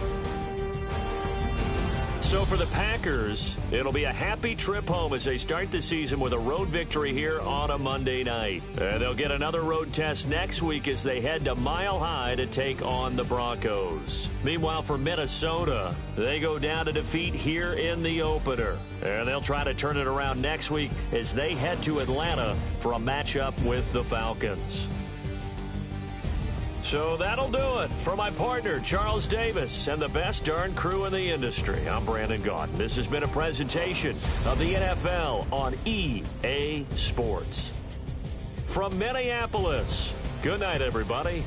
So for the Packers, it'll be a happy trip home as they start the season with a road victory here on a Monday night. And they'll get another road test next week as they head to Mile High to take on the Broncos. Meanwhile, for Minnesota, they go down to defeat here in the opener. And they'll try to turn it around next week as they head to Atlanta for a matchup with the Falcons. So that'll do it. For my partner, Charles Davis, and the best darn crew in the industry, I'm Brandon Gaudin. This has been a presentation of the NFL on EA Sports. From Minneapolis, good night, everybody.